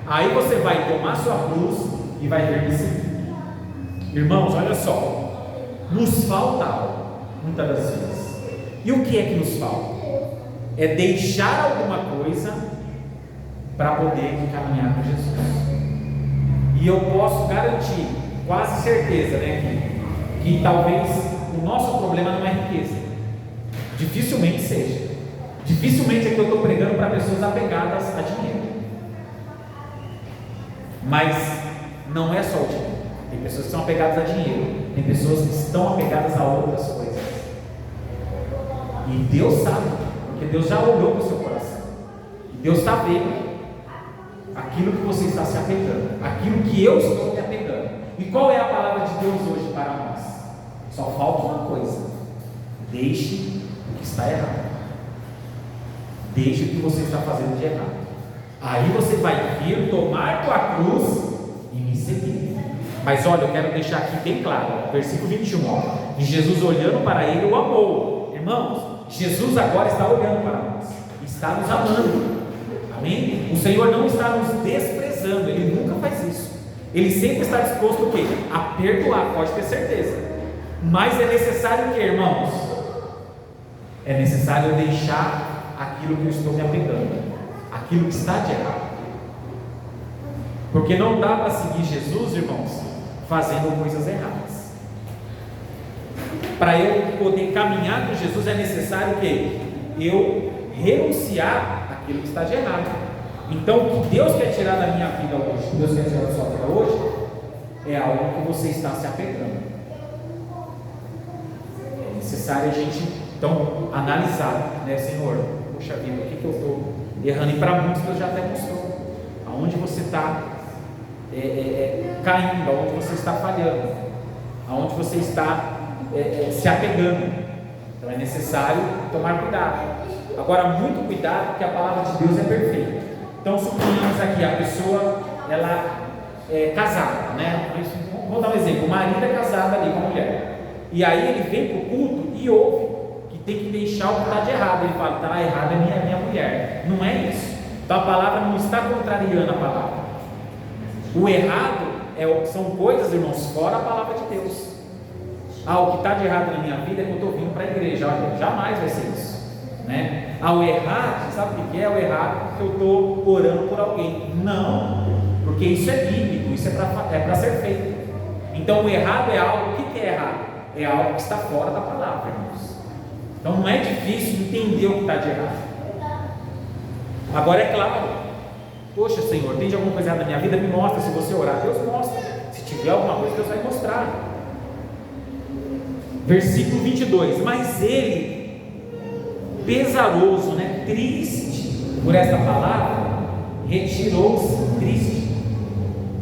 Aí você vai tomar sua cruz e vai vir me seguir. Irmãos, olha só, nos falta algo, muitas das vezes. E o que é que nos falta? É deixar alguma coisa para poder caminhar com Jesus. E eu posso garantir, quase certeza, né, que talvez o nosso problema não é riqueza. Dificilmente seja. Dificilmente é que eu estou pregando para pessoas apegadas a dinheiro. Mas não é só o dinheiro. Tem pessoas que são apegadas a dinheiro, tem pessoas que estão apegadas a outras coisas. E Deus sabe, porque Deus já olhou para o seu coração. E Deus está vendo aquilo que você está se apegando, aquilo que eu estou me apegando. E qual é a palavra de Deus hoje para nós? Só falta uma coisa: deixe o que está errado, deixe o que você está fazendo de errado. Aí você vai vir, tomar tua cruz e me seguir. Mas olha, eu quero deixar aqui bem claro, versículo 21, e Jesus olhando para ele o amou. Irmãos, Jesus agora está olhando para nós, está nos amando. Amém? O Senhor não está nos desprezando, Ele nunca faz isso. Ele sempre está disposto o quê? A perdoar, pode ter certeza. Mas é necessário o quê, irmãos? É necessário deixar aquilo que eu estou me apegando, aquilo que está de errado. Porque não dá para seguir Jesus, irmãos, fazendo coisas erradas. Para eu poder caminhar com Jesus é necessário que eu renunciar aquilo que está de errado. Então o que Deus quer tirar da minha vida hoje, o que Deus quer tirar da sua vida hoje, é algo que você está se apegando. É necessário a gente então analisar, né, Senhor, puxa vida, o que eu estou errando? E para muitos Deus já até mostrou aonde você está caindo, aonde você está falhando, aonde você está se apegando. Então é necessário tomar cuidado. Agora, muito cuidado, porque a palavra de Deus é perfeita. Então, suponhamos aqui a pessoa, ela é casada, né? Vou dar um exemplo: o marido é casado ali com a mulher, e aí ele vem para o culto e ouve que tem que deixar o que está de errado. Ele fala: está errado, é minha mulher. Não é isso. Então a palavra não está contrariando a palavra. O errado são coisas, irmãos, fora a palavra de Deus. O que está de errado na minha vida é que eu estou vindo para a igreja. Jamais vai ser isso, né? O errado, sabe o que é o errado? Que eu estou orando por alguém. Não, porque isso é bíblico, isso é para ser feito. Então o errado é algo, o que é errado? É algo que está fora da palavra, irmãos. Então não é difícil entender o que está de errado. Agora é claro, poxa Senhor, tem de alguma coisa errada na minha vida? Me mostra. Se você orar, Deus mostra. Se tiver alguma coisa, Deus vai mostrar. Versículo 22, mas ele, pesaroso, triste por esta palavra, retirou-se triste,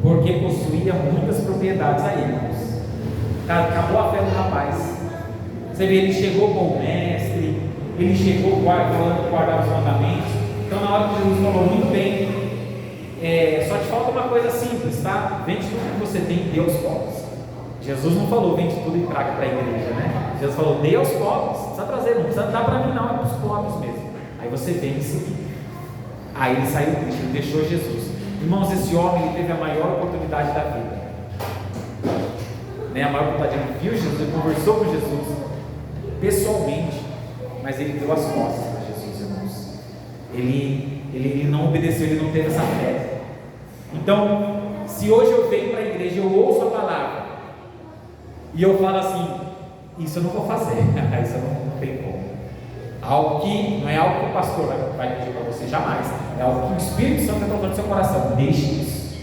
porque possuía muitas propriedades a ele. Acabou a fé do rapaz. Você vê, ele chegou com o mestre, ele chegou falando que guardava os mandamentos. Então na hora que Jesus falou, muito bem, só te falta uma coisa simples, tá? Vende tudo que você tem e dê aos pobres. Jesus não falou, vende tudo e traga para a igreja, né? Jesus falou, dê aos pobres, não precisa trazer, não precisa dar para mim não, é para os pobres mesmo. Aí você vem em seguida. Aí ele saiu triste, ele deixou Jesus. Irmãos, esse homem, ele teve a maior oportunidade da vida. A maior oportunidade, ele viu Jesus, ele conversou com Jesus pessoalmente, mas ele deu as costas para Jesus, irmãos. Ele não obedeceu, ele não teve essa fé. Então, se hoje eu venho para a igreja, eu ouço a palavra e eu falo assim, isso eu não vou fazer, isso eu não tem como. Algo que não é algo que o pastor vai pedir para você, jamais. É algo que o Espírito Santo está colocando no seu coração. Deixe isso.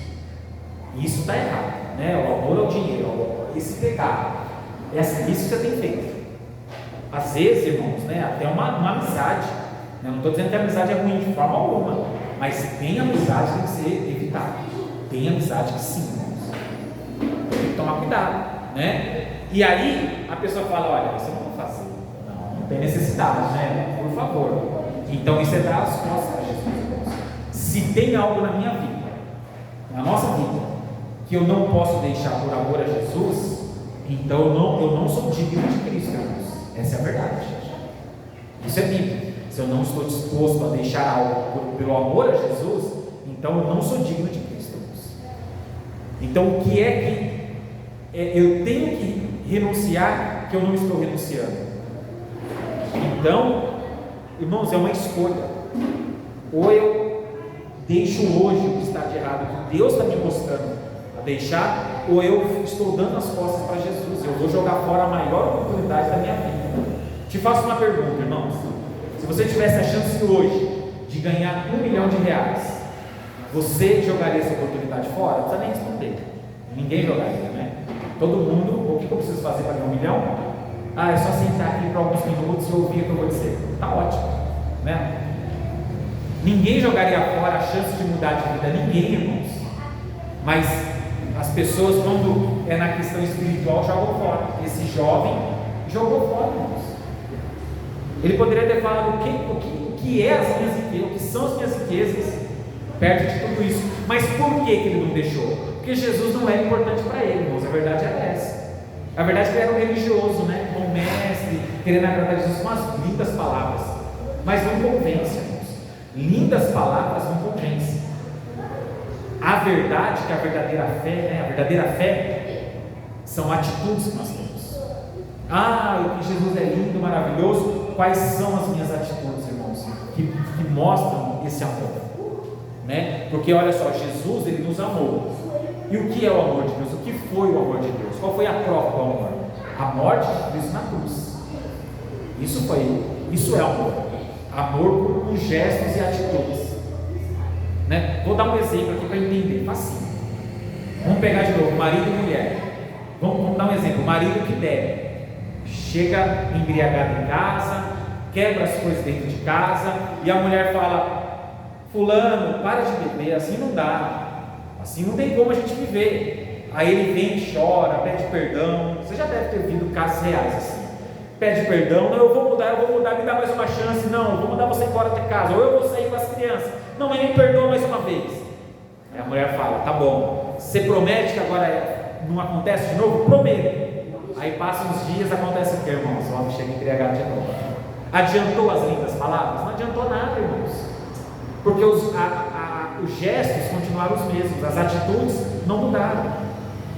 Isso está errado, O amor ao dinheiro, esse pecado, isso que você tem feito. Às vezes, irmãos, até uma amizade. Eu não estou dizendo que a amizade é ruim de forma alguma, mas tem amizade que tem que ser evitada. Tem amizade que sim, irmãos. Tem que tomar cuidado, E aí a pessoa fala, olha, isso eu não vou fazer. Não tem necessidade, Por favor. Então isso é dar as costas para Jesus, irmãos. Se tem algo na minha vida, na nossa vida, que eu não posso deixar por amor a Jesus, então eu não sou digno de Cristo, irmãos. Essa é a verdade. Isso é bíblico. Se eu não estou disposto a deixar algo pelo amor a Jesus, então eu não sou digno de Cristo, irmãos. Então o que é que eu tenho que renunciar que eu não estou renunciando? Então, irmãos, é uma escolha. Ou eu deixo hoje o que está de errado, o que Deus está me mostrando a deixar, ou eu estou dando as costas para Jesus. Eu vou jogar fora a maior oportunidade da minha vida. Te faço uma pergunta, irmãos. Se você tivesse a chance hoje de ganhar R$1 milhão, você jogaria essa oportunidade fora? Não precisa nem responder. Ninguém jogaria, Todo mundo, o que eu preciso fazer para ganhar R$1 milhão? É só sentar aqui por alguns minutos e ouvir o que eu vou dizer. Está ótimo, Ninguém jogaria fora a chance de mudar de vida, ninguém, irmãos. Mas as pessoas, quando é na questão espiritual, jogam fora. Esse jovem jogou fora, irmãos. Ele poderia ter falado o que é as minhas riquezas, o que são as minhas riquezas, perto de tudo isso. Mas por que ele não deixou? Porque Jesus não era importante para ele, irmãos. A verdade era essa. A verdade é que ele era um religioso, um mestre, querendo agradar Jesus com as lindas palavras, mas não convence, irmãos. Lindas palavras não convencem. A verdade, que é a verdadeira fé, são atitudes que nós temos. O que Jesus é lindo, maravilhoso. Quais são as minhas atitudes, irmãos, que mostram esse amor? Porque olha só, Jesus, ele nos amou. E o que é o amor de Deus? O que foi o amor de Deus? Qual foi a prova do amor? A morte de Cristo na cruz. Isso é amor. Amor com gestos e atitudes. Vou dar um exemplo aqui para entender. Facinho. Vamos pegar de novo, marido e mulher. Vamos dar um exemplo. Marido que bebe, chega embriagado em casa, quebra as coisas dentro de casa, e a mulher fala: fulano, para de beber, assim não dá. Assim não tem como a gente viver. Aí ele vem, chora, pede perdão. Você já deve ter ouvido casos reais assim. Pede perdão, não, eu vou mudar, me dá mais uma chance. Não, eu vou mandar você embora de casa, ou eu vou sair com as crianças. Não, mas me perdoa mais uma vez. Aí a mulher fala: tá bom, você promete que agora não acontece de novo? Prometo. Aí passam uns dias, acontece o que, irmãos? O homem chega embriagado de novo. Adiantou as lindas palavras? Não adiantou nada, irmãos. Porque os gestos continuaram os mesmos, as atitudes não mudaram.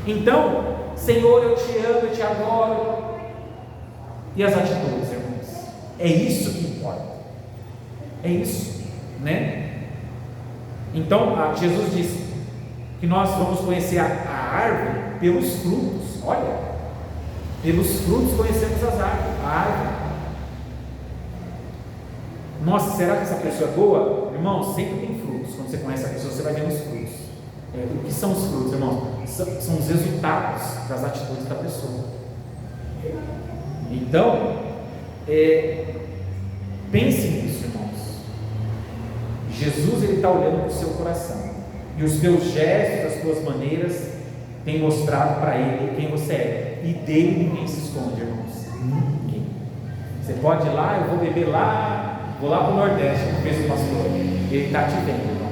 Então, Senhor, eu te amo, eu te adoro. E as atitudes, irmãos? É isso que importa. É isso, Então, Jesus disse que nós vamos conhecer a árvore pelos frutos. Olha, pelos frutos conhecemos a árvore. Nossa, será que essa pessoa é boa? Irmão, sempre tem frutos. Quando você conhece a pessoa, você vai ver os frutos. O que são os frutos, irmãos? São os resultados das atitudes da pessoa. Então, pense nisso, irmãos. Jesus, ele está olhando para o seu coração, e os teus gestos, as tuas maneiras têm mostrado para ele quem você é, e dele ninguém se esconde, irmãos. Ninguém. Você pode ir lá, eu vou beber lá, vou lá para o Nordeste, como fez o pastor. Ele está te vendo, irmãos.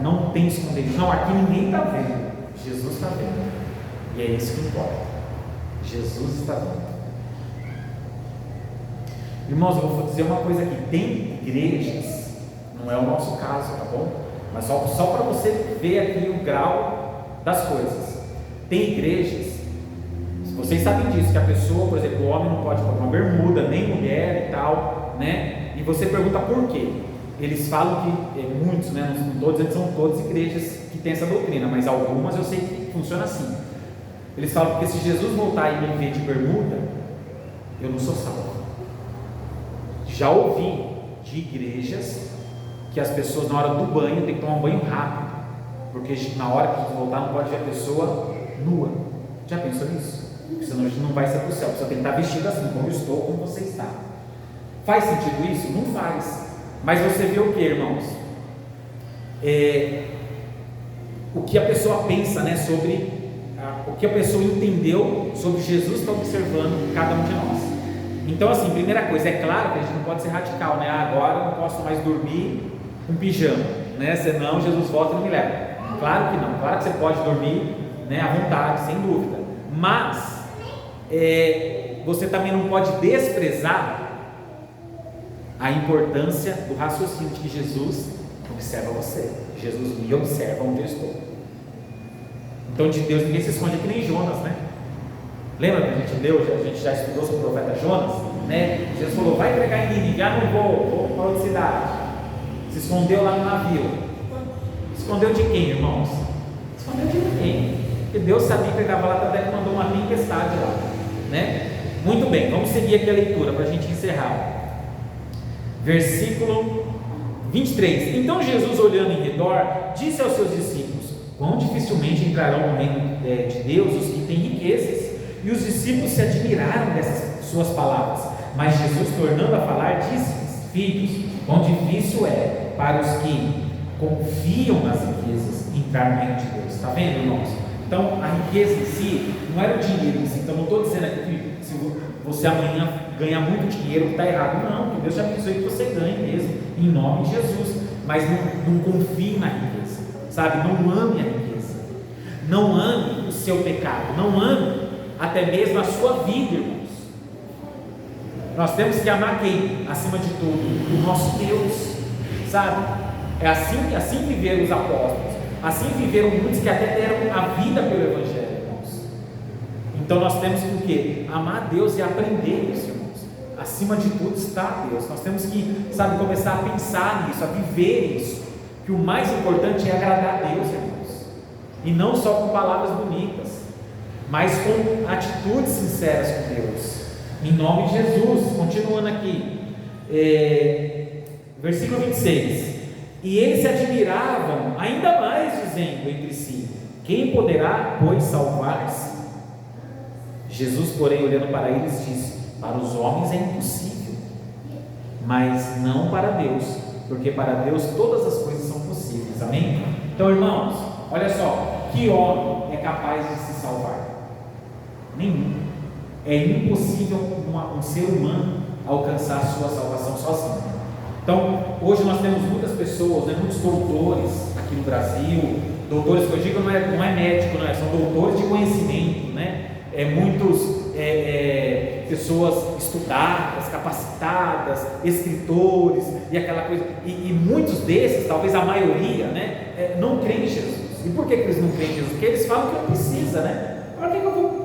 Não tem esconderijo. Não, aqui ninguém está vendo. Jesus está vendo. E é isso que importa. Jesus está vendo. Irmãos, eu vou dizer uma coisa aqui. Tem igrejas, não é o nosso caso, tá bom? Mas só para você ver aqui o grau das coisas. Tem igrejas, vocês sabem disso, que a pessoa, por exemplo, o homem não pode pôr uma bermuda, nem mulher e tal, né? E você pergunta por quê? Eles falam que, muitos, né? Não estou dizendo que são todas igrejas que têm essa doutrina, mas algumas eu sei que funciona assim. Eles falam que se Jesus voltar e me ver de bermuda, eu não sou salvo. Já ouvi de igrejas que as pessoas na hora do banho têm que tomar um banho rápido, porque na hora que voltar não pode ver a pessoa nua. Já pensou nisso? Porque senão a gente não vai ser para o céu, você tem que estar vestido assim, como eu estou, como você está. Faz sentido isso? Não faz. Mas você vê o que, irmãos? O que a pessoa pensa, né, sobre o que a pessoa entendeu sobre Jesus está observando cada um de nós. Então, assim, primeira coisa, é claro que a gente não pode ser radical, né? Agora eu não posso mais dormir com pijama, né? Senão Jesus volta e não me leva. Claro que não, claro que você pode dormir, né, à vontade, sem dúvida. Mas você também não pode desprezar a importância do raciocínio de que Jesus observa você. Jesus me observa onde eu estou. Então, de Deus ninguém se esconde, que nem Jonas, né? Lembra que a gente leu, a gente já estudou sobre o profeta Jonas, né? Jesus falou, vai pregar em Nínive. Ah, não vou para outra cidade. Se escondeu lá no navio. Escondeu de quem, irmãos? Escondeu de ninguém. Porque Deus sabia que ele estava lá, até que mandou uma tempestade lá, né? Muito bem, vamos seguir aqui a leitura para a gente encerrar. Versículo 23. Então Jesus, olhando em redor, disse aos seus discípulos: quão dificilmente entrarão no reino de Deus os que têm riquezas. E os discípulos se admiraram dessas suas palavras. Mas Jesus, tornando a falar, disse-lhes: filhos, quão difícil é para os que confiam nas riquezas entrar no reino de Deus. Está vendo, irmãos? Então a riqueza em si não era o dinheiro em si. Então não estou dizendo aqui que se você amanhã ganhar muito dinheiro está errado. Não, que Deus já pensou que você ganhe mesmo, em nome de Jesus. Mas não confie na riqueza, sabe? Não ame a riqueza, não ame o seu pecado, não ame até mesmo a sua vida, irmãos. Nós temos que amar quem? Acima de tudo, o nosso Deus, sabe? É assim viveram os apóstolos, assim viveram muitos que até deram a vida pelo Evangelho, irmãos. Então nós temos que o quê? Amar a Deus e aprender isso, irmãos. Acima de tudo está Deus. Nós temos que, sabe, começar a pensar nisso, a viver isso, que o mais importante é agradar a Deus, irmãos, e não só com palavras bonitas, mas com atitudes sinceras com Deus, em nome de Jesus. Continuando aqui, versículo 26. E eles se admiravam ainda mais, dizendo entre si: quem poderá, pois, salvar-se? Jesus, porém, olhando para eles, disse: para os homens é impossível, mas não para Deus, porque para Deus todas as coisas são possíveis. Amém? Então, irmãos, olha só, que homem é capaz de se salvar? Nenhum. É impossível um ser humano alcançar a sua salvação sozinho. Então, hoje nós temos muitas pessoas, né, muitos doutores aqui no Brasil. Doutores que eu digo não é médico, não é, são doutores de conhecimento, né? Pessoas estudadas, capacitadas, escritores e aquela coisa. E muitos desses, talvez a maioria, né, não creem em Jesus. E por que eles não creem em Jesus? Porque eles falam que não precisa, né? Para que eu vou?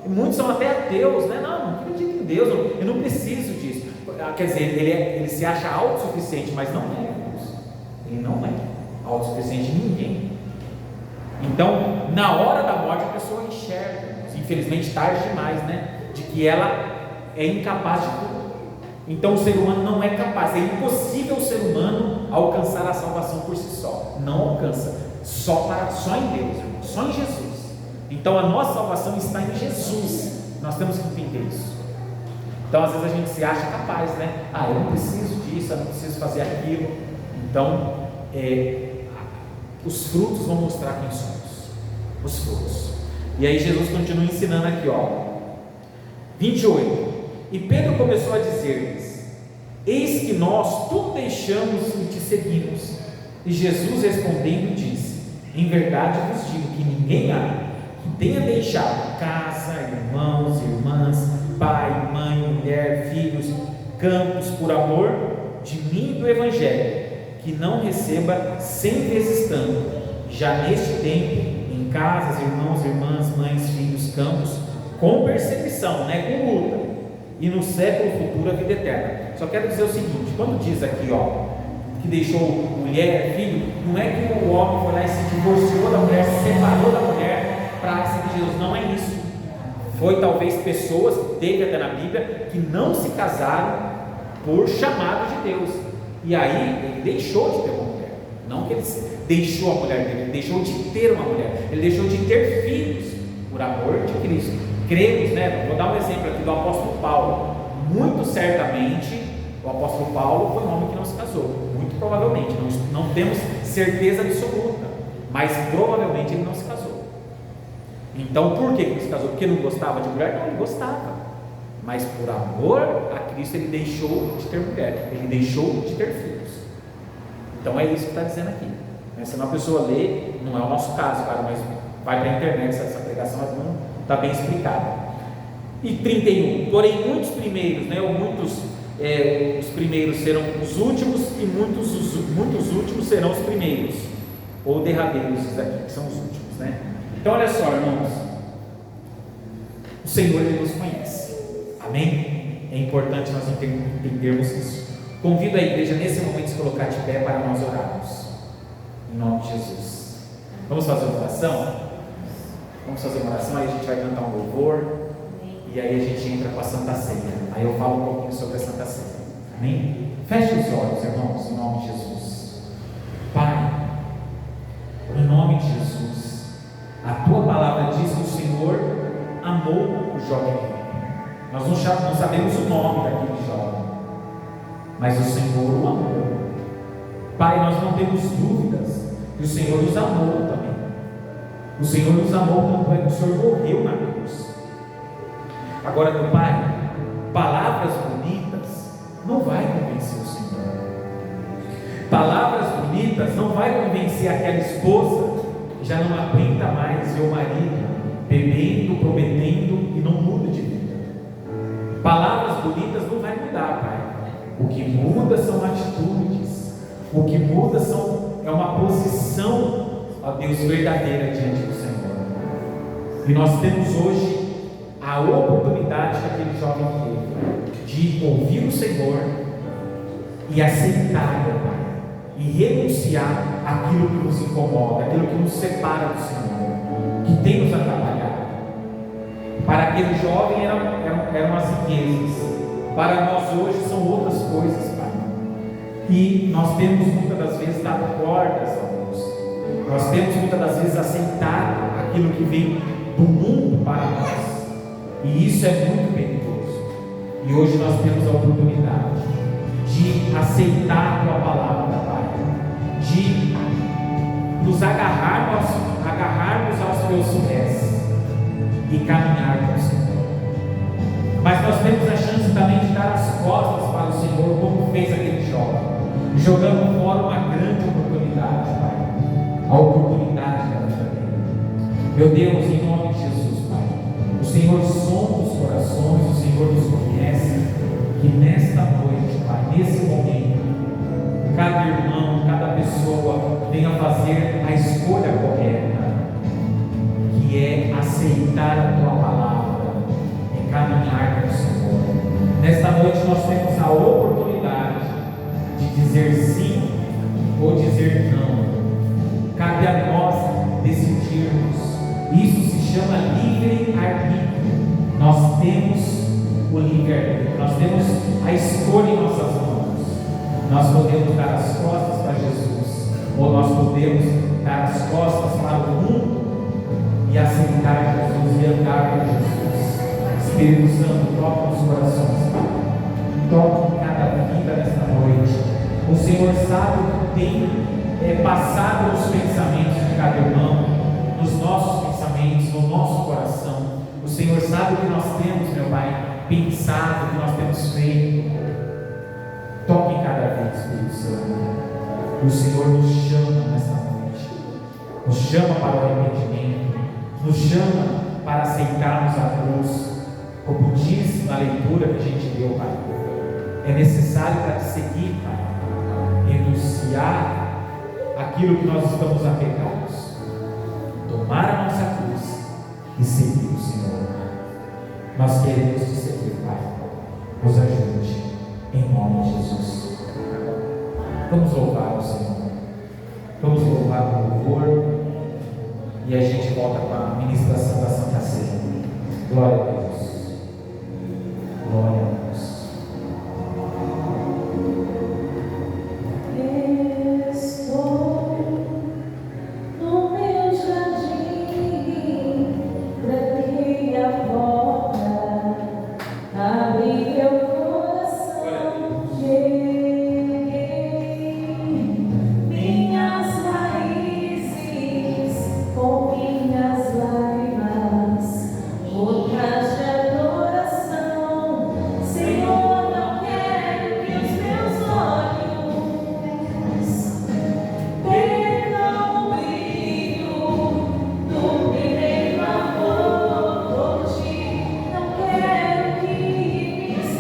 Muitos são até ateus, né? Não acredito em Deus, eu não preciso disso. Quer dizer, ele se acha autossuficiente, mas não é, irmãos. Ele não é autossuficiente em ninguém. Então, na hora da morte, a pessoa enxerga, infelizmente tarde demais, né? De que ela é incapaz de tudo. Então, o ser humano não é capaz, é impossível o ser humano alcançar a salvação por si só. Não alcança, só em Deus, só em Jesus. Então, a nossa salvação está em Jesus. Nós temos que entender isso. Então, às vezes a gente se acha capaz, né? Eu não preciso disso, eu não preciso fazer aquilo. Então, os frutos vão mostrar quem somos. Os frutos. E aí Jesus continua ensinando aqui, 28. E Pedro começou a dizer-lhes: eis que nós tudo deixamos e te seguimos. E Jesus respondendo disse: em verdade vos digo que ninguém há que tenha deixado casa, irmãos, irmãs, pai, mãe, mulher, filhos, campos, por amor de mim e do Evangelho, que não receba 100 vezes tanto, já neste tempo, em casas, irmãos, irmãs, mães, filhos, campos, com perseguição, com luta, e no século futuro a vida eterna. Só quero dizer o seguinte: quando diz aqui, que deixou mulher, filho, não é que o homem foi lá e se divorciou da mulher, se separou da mulher para seguir Jesus, não é isso. Foi talvez pessoas, teve até na Bíblia, que não se casaram por chamado de Deus, e aí ele deixou de ter uma mulher. Não que ele deixou a mulher dele, ele deixou de ter uma mulher, ele deixou de ter filhos por amor de Cristo. Cremos, vou dar um exemplo aqui do apóstolo Paulo. Muito certamente o apóstolo Paulo foi um homem que não se casou, muito provavelmente, não temos certeza absoluta, mas provavelmente ele não se casou. Então, por que ele se casou? Porque não gostava de mulher? Não, ele gostava, mas por amor a Cristo ele deixou de ter mulher, ele deixou de ter filhos. Então é isso que está dizendo aqui. Se uma pessoa lê, não é o nosso caso, cara, mas vai para a internet, essa pregação está bem explicada. E 31, porém muitos primeiros, os primeiros serão os últimos, e muitos últimos serão os primeiros, ou derradeiros, esses aqui que são os últimos, Então olha só, irmãos, o Senhor ele nos conhece, amém? É importante nós entendermos isso. Convido a igreja nesse momento a se colocar de pé para nós orarmos, em nome de Jesus. Vamos fazer uma oração? Vamos fazer uma oração, aí a gente vai cantar um louvor, e aí a gente entra com a Santa Ceia. Aí eu falo um pouquinho sobre a Santa Ceia, amém? Feche os olhos, irmãos, em nome de Jesus. Pai, em nome de Jesus, a Tua palavra diz que o Senhor amou o jovem rico. Nós não sabemos o nome daquele jovem, mas o Senhor o amou. Pai, nós não temos dúvidas que o Senhor nos amou também. O Senhor nos amou tanto é que o Senhor morreu na cruz. Agora, meu Pai, palavras bonitas não vai convencer o Senhor. Palavras bonitas não vai convencer aquela esposa que já não aguenta mais ver o marido bebendo, prometendo e não muda de vida. Palavras bonitas não vai mudar, Pai. O que muda são atitudes. O que muda é uma posição, ó Deus, verdadeira diante do Senhor. E nós temos hoje a oportunidade que aquele jovem teve de ouvir o Senhor e aceitar, Pai, e renunciar àquilo que nos incomoda, aquilo que nos separa do Senhor, que tem nos atrapalhado. Para aquele jovem eram as riquezas, para nós hoje são outras coisas, Pai. E nós temos muitas das vezes dado cordas a Deus, nós temos muitas das vezes aceitado aquilo que vem do mundo para nós. E isso é muito perigoso. E hoje nós temos a oportunidade de aceitar a Tua palavra, Pai, de nos agarrarmos aos Teus pés e caminhar com o Senhor. Mas nós temos a chance também de dar as costas para o Senhor, como fez aquele jovem, jogando fora uma grande oportunidade, Pai, a oportunidade da vida dele. Meu Deus, em nome de Jesus, o Senhor sonda os corações, o Senhor nos conhece, que nesta noite, Pai, nesse momento, cada irmão, cada pessoa venha fazer a escolha correta, que é aceitar a Tua palavra, é caminhar com o Senhor. Nesta noite nós temos a oportunidade de dizer sim ou dizer não. Cabe a nós decidir decidirmos. Isso se chama livre-arbítrio. Nós temos o livre-arbítrio, nós temos a escolha em nossas mãos. Nós podemos dar as costas para Jesus, ou nós podemos dar as costas para o mundo e aceitar Jesus e andar com Jesus. Espírito Santo, toca nos corações, toca em cada vida nesta noite. O Senhor sabe o que tem passado nos pensamentos de cada irmão, nos nossos pensamentos, no nosso coração. O Senhor sabe o que nós temos, meu Pai, pensado, o que nós temos feito. Toque em cada vida, Espírito Santo. O Senhor nos chama nesta noite, nos chama para o arrependimento, nos chama para aceitarmos a cruz, como diz na leitura que a gente deu, Pai. É necessário para te seguir, Pai, renunciar aquilo que nós estamos apegados, tomar a nossa cruz e seguir o Senhor. Nós queremos te seguir, Pai. Nos ajude, em nome de Jesus. Vamos louvar o Senhor. Vamos louvar o louvor e a gente volta com a ministração da Santa Ceia. Glória a Deus. Glória a Deus.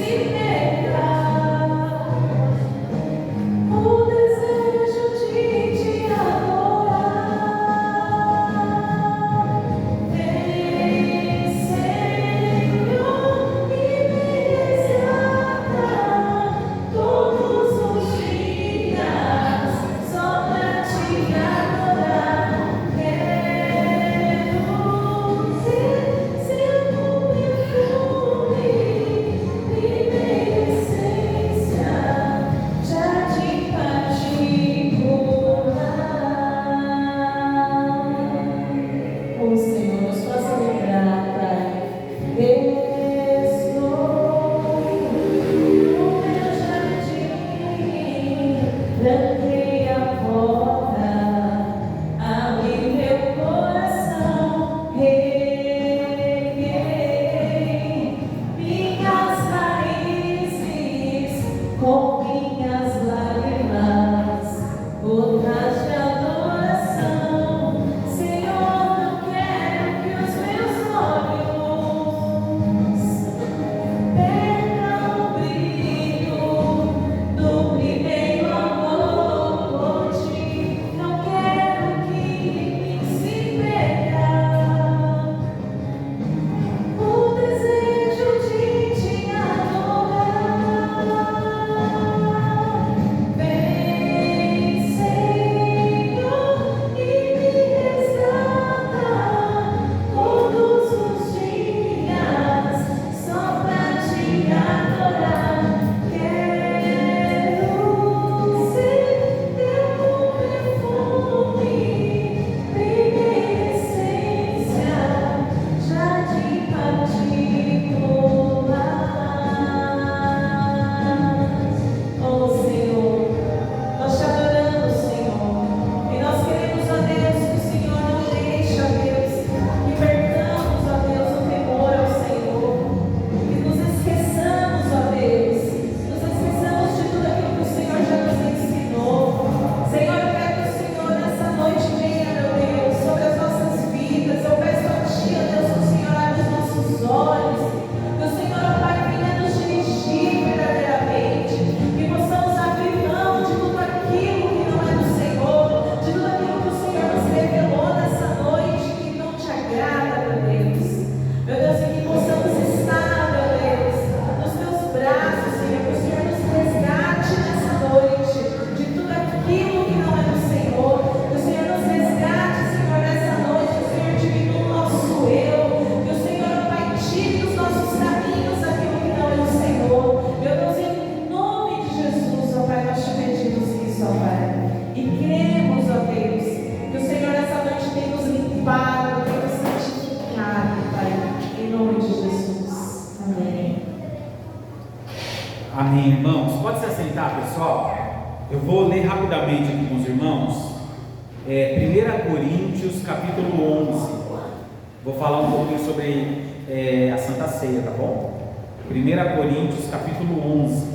Sim. Amém, irmãos? Pode se assentar, pessoal? Eu vou ler rapidamente aqui com os irmãos. 1 Coríntios, capítulo 11. Vou falar um pouquinho sobre a Santa Ceia, tá bom? 1 Coríntios, capítulo 11.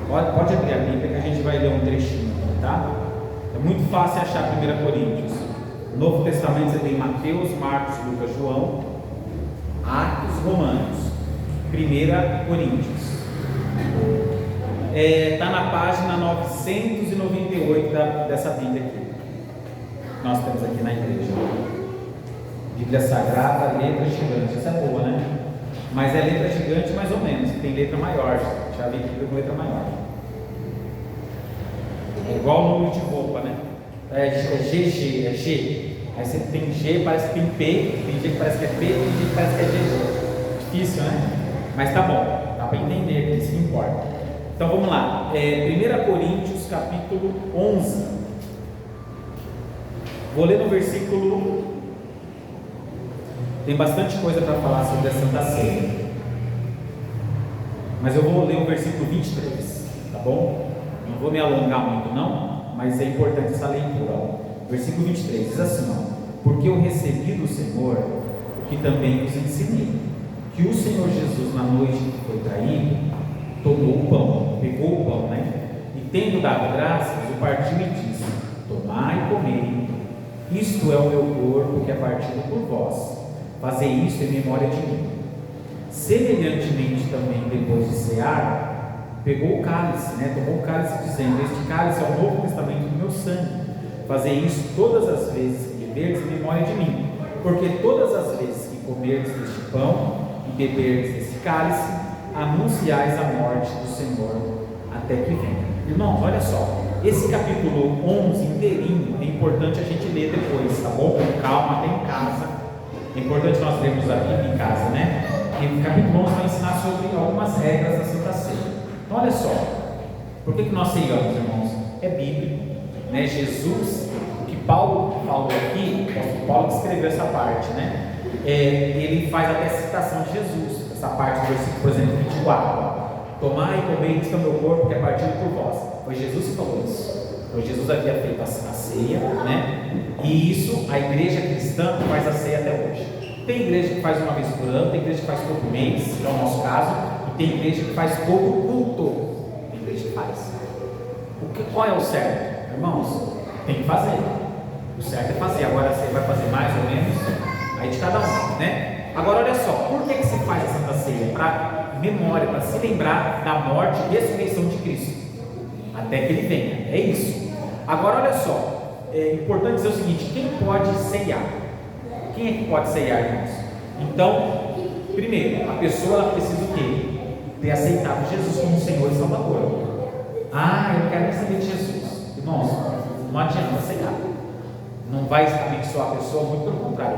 Pode abrir a Bíblia que a gente vai ler um trechinho, tá? É muito fácil achar 1 Coríntios. No Novo Testamento você tem Mateus, Marcos, Lucas, João, Atos, Romanos. 1 Coríntios. Está na página 998 dessa Bíblia aqui. Nós temos aqui na igreja. Bíblia Sagrada, letra gigante. Essa é boa, né? Mas é letra gigante mais ou menos. Tem letra maior. Já vi Bíblia com letra maior. É igual o número de roupa, né? É GG, é G. Aí você tem G, parece que tem P. Tem G que parece que é P, tem G que parece que é GG. Difícil, né? Mas tá bom, dá para entender, isso que importa. Então vamos lá, 1 Coríntios capítulo 11. Vou ler no versículo. Tem bastante coisa para falar sobre a Santa Ceia, mas eu vou ler o versículo 23, tá bom? Não vou me alongar muito não, mas é importante essa leitura. Versículo 23 diz assim, porque eu recebi do Senhor o que também vos ensinei, que o Senhor Jesus, na noite que foi traído, tomou o pão, pegou o pão, né? E tendo dado graças, o partiu e disse: tomai e comei, isto é o meu corpo que é partido por vós, fazei isto em memória de mim. Semelhantemente também, depois de cear, pegou o cálice, né? Tomou o cálice, dizendo: este cálice é o novo testamento do meu sangue, fazei isso todas as vezes que beberdes em memória de mim, porque todas as vezes que comerdes deste pão e beberdes desse cálice, anunciais a morte do Senhor até que venha. Irmãos, olha só, esse capítulo 11 inteirinho é importante a gente ler depois, tá bom? Com calma, até em casa. É importante nós lermos a Bíblia em casa, né? E o capítulo 11 vai ensinar sobre algumas regras da Santa Ceia. Então olha só, por que nós ceiamos, irmãos? É bíblico, né? Jesus, o que Paulo falou aqui, o apóstolo Paulo que escreveu essa parte, né? Ele faz até citação de Jesus, essa parte do versículo, por exemplo, 24: tomai e comei, isto é o meu corpo que é partido por vós. Foi Jesus que falou isso. Então Jesus havia feito a ceia, né? E isso a igreja cristã faz a ceia até hoje. Tem igreja que faz uma vez por ano, tem igreja que faz todo mês, que é o nosso caso, e tem igreja que faz todo culto. Tem igreja que faz. Qual é o certo? Irmãos, tem que fazer. O certo é fazer. Agora você vai fazer mais ou menos, aí de cada um, né? Agora olha só, por que se faz a Santa Ceia? Para memória, para se lembrar da morte e ressurreição de Cristo, até que Ele venha, é isso. Agora olha só, é importante dizer o seguinte: quem pode ceiar? Quem é que pode ceiar, irmãos? Então, primeiro, a pessoa ela precisa o quê? Ter aceitado Jesus como Senhor e Salvador. Eu quero saber de Jesus. Irmãos, não adianta ceiar. Não vai abençoar a pessoa, muito pelo contrário,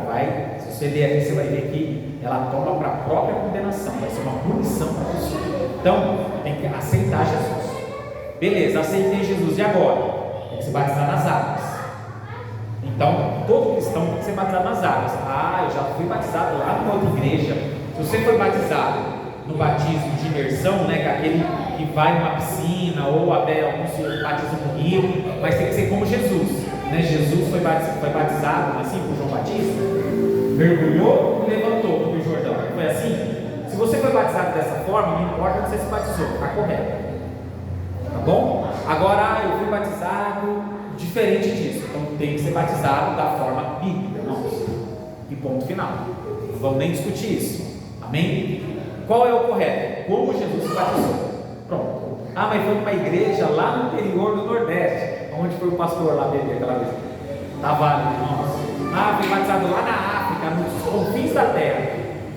se você ler aqui, você vai ver que ela toma para a própria condenação, vai ser uma punição para a pessoa. Então, tem que aceitar Jesus. Beleza, aceitei Jesus, e agora? Tem que se batizar nas águas. Então, todo cristão tem que ser batizado nas águas. Eu já fui batizado lá numa outra igreja. Se você foi batizado no batismo de imersão, né, que é aquele que vai numa piscina, ou até alguns batizam no rio, mas tem que ser como Jesus, né? Jesus foi batizado assim por João Batista, mergulhou e levantou no Rio Jordão. Foi assim? Se você foi batizado dessa forma, não importa onde você se batizou, está correto, tá bom? Agora, eu fui batizado diferente disso, então tem que ser batizado da forma bíblica, irmãos, e ponto final. Não vamos nem discutir isso, amém? Qual é o correto? Como Jesus se batizou. Pronto. Mas foi uma igreja lá no interior do Nordeste, onde foi o pastor lá beber aquela vez. Tá válido, irmãos. Foi batizado lá na África, nos confins da terra.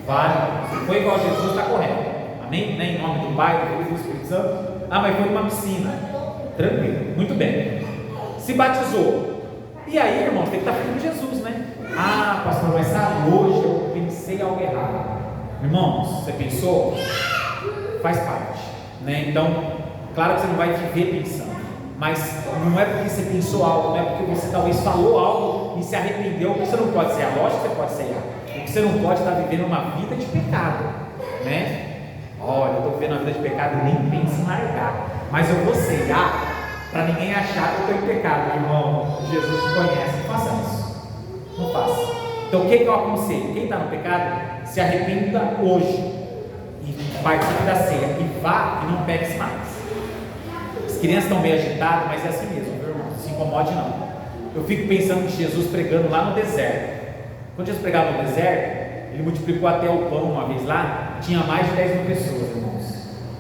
Vale. Se foi igual a Jesus, está correto. Amém? Em nome do Pai, do Filho e do Espírito Santo. Mas foi numa piscina. Tranquilo. Muito bem. Se batizou. E aí, irmãos, tem que estar filho de Jesus, né? Pastor, mas sabe, hoje eu pensei algo errado. Irmãos, você pensou? Faz parte, né? Então, claro que você não vai viver pensando, mas não é porque você pensou algo, não é porque você talvez falou algo e se arrependeu, que você não pode ser. Lógico que você pode ser. O que você não pode estar vivendo uma vida de pecado, né? Olha, eu estou vivendo uma vida de pecado, nem pense em largar. Mas eu vou ceiar para ninguém achar que eu estou em pecado, irmão. Jesus te conhece, não faça isso. Não faça. Então o que eu aconselho? Quem está no pecado, se arrependa hoje e participe da ceia, e vá e não peque mais. As crianças estão meio agitadas, mas é assim mesmo, meu irmão, não se incomode não. Eu fico pensando em Jesus pregando lá no deserto. Quando Jesus pregava no deserto, ele multiplicou até o pão uma vez lá, tinha mais de 10 mil pessoas, irmãos.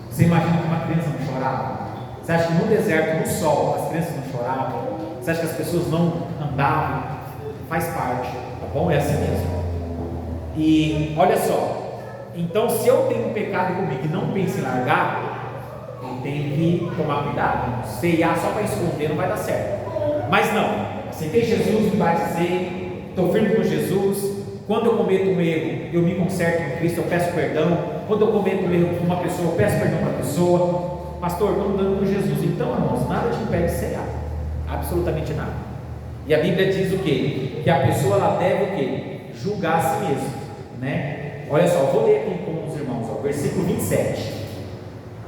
Você imagina que uma criança não chorava? Você acha que no deserto, no sol, as crianças não choravam? Você acha que as pessoas não andavam? Faz parte, tá bom? É assim mesmo. E olha só, então se eu tenho um pecado comigo e não penso em largar, eu tenho que tomar cuidado. Ceiar só para esconder não vai dar certo. Mas não, aceitei Jesus, me batizei, estou firme com Jesus. Quando eu cometo um erro, eu me conserto em Cristo, eu peço perdão. Quando eu cometo um erro com uma pessoa, eu peço perdão para a pessoa. Pastor, estou andando com Jesus. Então, irmãos, nada te impede de ceiar, absolutamente nada. E a Bíblia diz o quê? Que a pessoa ela deve o quê? Julgar a si mesmo, né? Olha só, eu vou ler aqui com os irmãos, ó, versículo 27.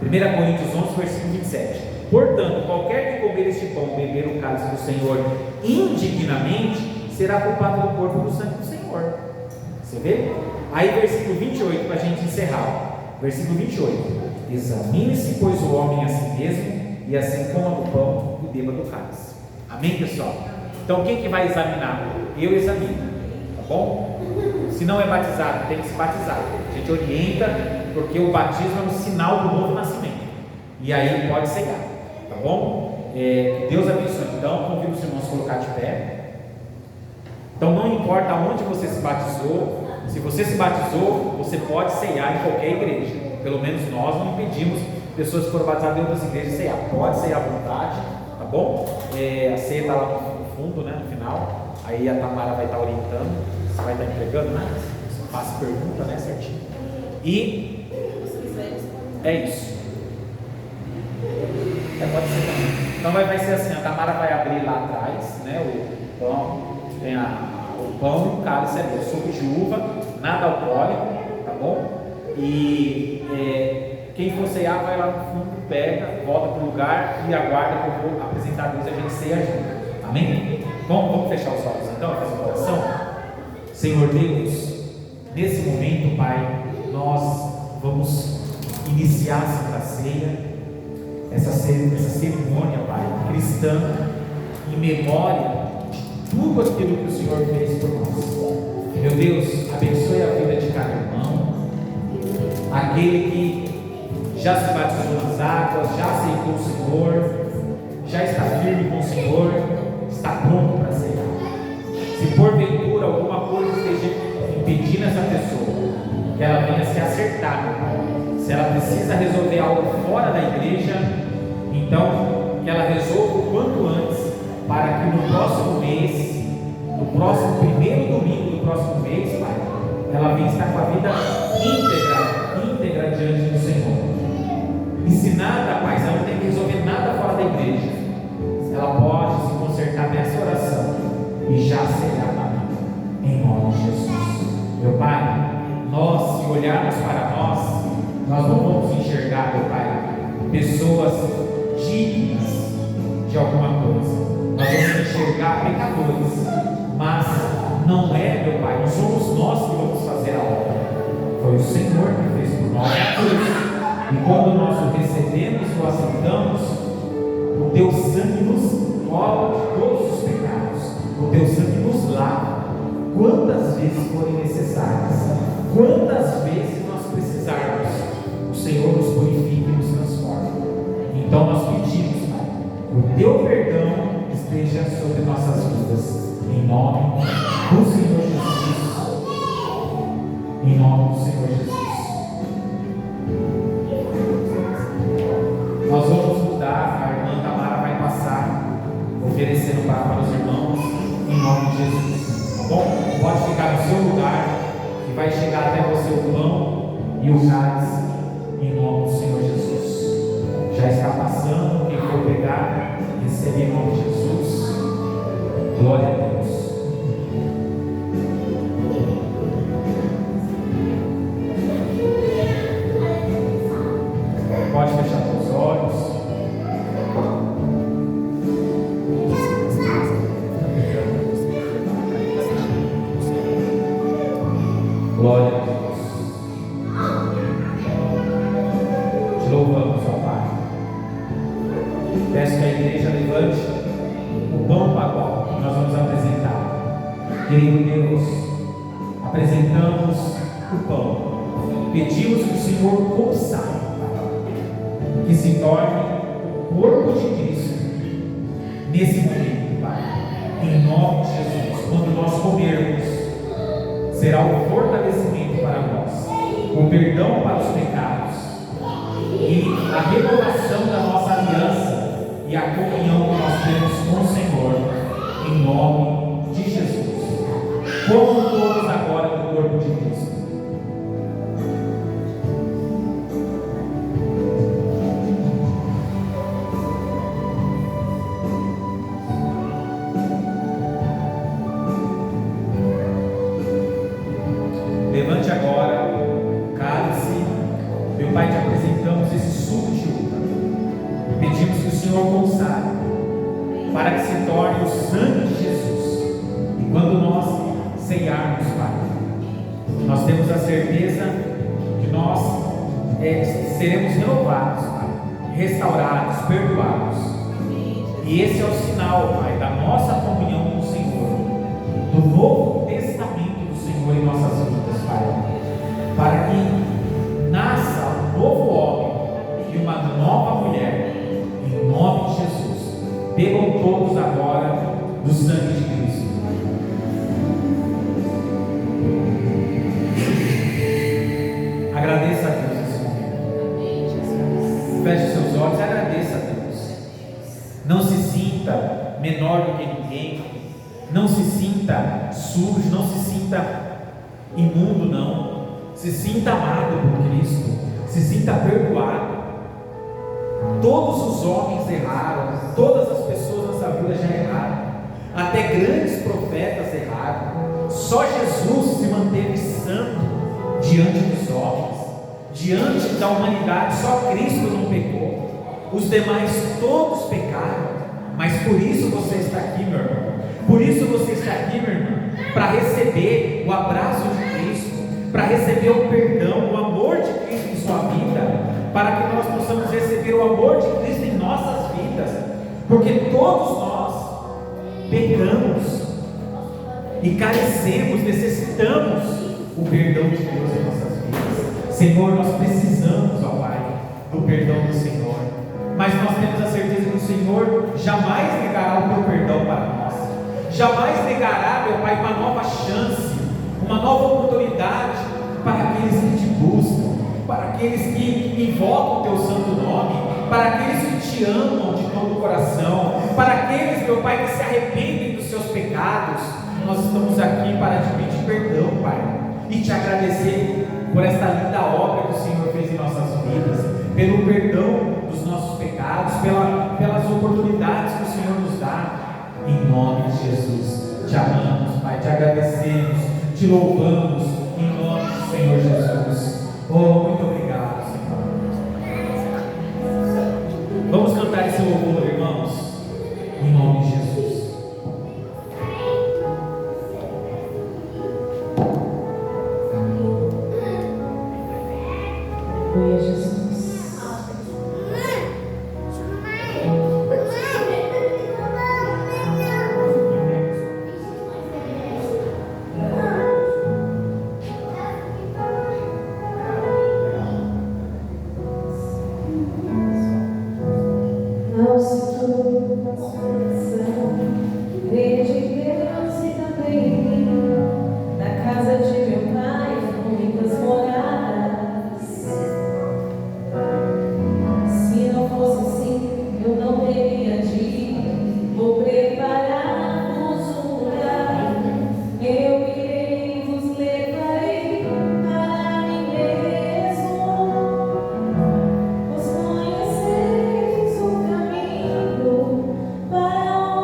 1 Coríntios 11, versículo 27. Portanto, qualquer que comer este pão, beber o cálice do Senhor indignamente, será culpado do corpo e do sangue do Senhor. Você vê? Aí versículo 28, para a gente encerrar. Versículo 28. Examine-se, pois, o homem a si mesmo, e assim coma do pão e beba do cálice. Amém, pessoal? Então quem que vai examinar? Eu examino, tá bom? Se não é batizado, tem que se batizar. A gente orienta, porque o batismo é um sinal do novo nascimento. E aí pode ceiar, tá bom? Deus abençoe. Então, convido os irmãos a colocar de pé. Então, não importa onde você se batizou, se você se batizou, você pode ceiar em qualquer igreja. Pelo menos nós não impedimos pessoas que foram batizadas em outras igrejas de ceiar. Pode ceiar à vontade, tá bom? A ceia está lá no fundo, né, no final. Aí a Tamara vai estar orientando, você vai estar entregando, né? Faça pergunta, né, certinho. E é isso. Pode ser também. Então vai ser assim, a Tamara vai abrir lá atrás, né, o pão, tem o pão e o cálice ali, suco de uva, nada alcoólico, tá bom? E quem for ceiar vai lá no fundo, pega, volta para o lugar e aguarda que eu vou apresentar a Deus e a gente ceia junto. Amém? Vamos fechar os olhos então, fazer uma oração? Senhor Deus, nesse momento, Pai, nós vamos iniciar a Santa Ceia, essa cerimônia, Pai, cristã, em memória de tudo aquilo que o Senhor fez por nós. Meu Deus, abençoe a vida de cada irmão, aquele que já se batizou nas águas, já aceitou o Senhor, já está firme com o Senhor, está pronto para ceiar. Se porventura alguma coisa esteja impedindo essa pessoa, que ela venha se acertar, meu Pai. Se ela precisa resolver algo fora da igreja, então que ela resolva o quanto antes, para que no próximo mês, no próximo primeiro domingo do próximo mês, Pai, ela venha estar com a vida íntegra diante do Senhor. E se nada, Pai, ela não tem que resolver nada fora da igreja, ela pode se consertar nessa oração e já será na vida, em nome de Jesus. Meu Pai, nós, se olharmos para nós não vamos enxergar, meu Pai, pessoas dignas de alguma coisa. Nós vamos enxergar pecadores, mas não é, meu Pai, não somos nós que vamos fazer a obra. Foi o Senhor que fez por nós a cruz. E quando nós o recebemos, o aceitamos, o Teu sangue nos cobre de todos os pecados. O Teu sangue nos lava quantas vezes forem necessárias, quantas vezes nós precisarmos. O Senhor nos purifica e nos transforma. Então nós pedimos, Pai, que o Teu perdão esteja sobre nossas vidas, em nome do Senhor Jesus. Em nome do Senhor Jesus. Nós vamos mudar, a irmã Tamara vai passar oferecendo para os irmãos, em nome de Jesus. Tá bom? Pode ficar no seu lugar, que vai chegar até você o pão e o cálice, em nome do Senhor Jesus. Já está passando, quem for pegar, recebe em nome de Jesus. Glória a Deus. louvamos, ó Pai. Peço que a igreja levante o pão pascual que nós vamos apresentar. Querido Deus, apresentamos o pão. Pedimos que o Senhor consagre, Pai, que se torne o corpo de Cristo nesse momento, Pai. Em nome de Jesus, quando nós comermos, será um fortalecimento para nós, o perdão para os pecados e a renovação da nossa aliança e a comunhão que nós temos com o Senhor, em nome de Jesus. Como todos agora no corpo de Cristo. Levante agora o cálice. Meu Pai, te apresentamos esse suco de uva. Pedimos que o Senhor consagre, para que se torne o sangue de Jesus. E quando nós ceiarmos, Pai, nós temos a certeza que nós seremos renovados, Pai, restaurados, perdoados. E esse é o sinal, Pai, da nossa comunhão com o Senhor, do Novo Testamento do Senhor em nossas vidas, Pai, para que nasça um novo homem e uma nova mulher, em nome de Jesus. Bebam todos agora do sangue de Cristo. Agradeça a Deus nesse momento. Feche seus olhos e agradeça a Deus. Não se sinta menor do que ninguém. Não se sinta sujo, não se sinta imundo, não. Se sinta amado por Cristo. Se sinta perdoado. Todos os homens erraram, todas as pessoas nessa vida já erraram, até grandes profetas erraram. Só Jesus se manteve santo diante dos homens, diante da humanidade. Só Cristo não pecou, os demais todos pecaram. Mas por isso você está aqui, meu irmão. Por isso você está aqui, minha irmã, para receber o abraço de Cristo, para receber o perdão, o amor de Cristo em sua vida, para que nós possamos receber o amor de Cristo em nossas vidas, porque todos nós pecamos e carecemos, necessitamos o perdão de Deus em nossas vidas. Senhor, nós precisamos, ó Pai, do perdão do Senhor, mas nós temos a certeza que o Senhor jamais negará o teu perdão para nós, jamais negará, meu Pai, uma nova chance, uma nova oportunidade para aqueles que te buscam, para aqueles que invocam o teu santo nome, para aqueles que te amam de todo o coração, para aqueles, meu Pai, que se arrependem dos seus pecados. Nós estamos aqui para te pedir perdão, Pai, e te agradecer por esta linda obra que o Senhor fez em nossas vidas, pelo perdão dos nossos pecados, pelas oportunidades que o Senhor nos dá. Em nome de Jesus, te amamos, Pai, te agradecemos, te louvamos, em nome do Senhor Jesus. Oh, muito obrigado, Senhor. Vamos cantar esse louvor, irmãos, em nome de Jesus. Oi, Jesus. Para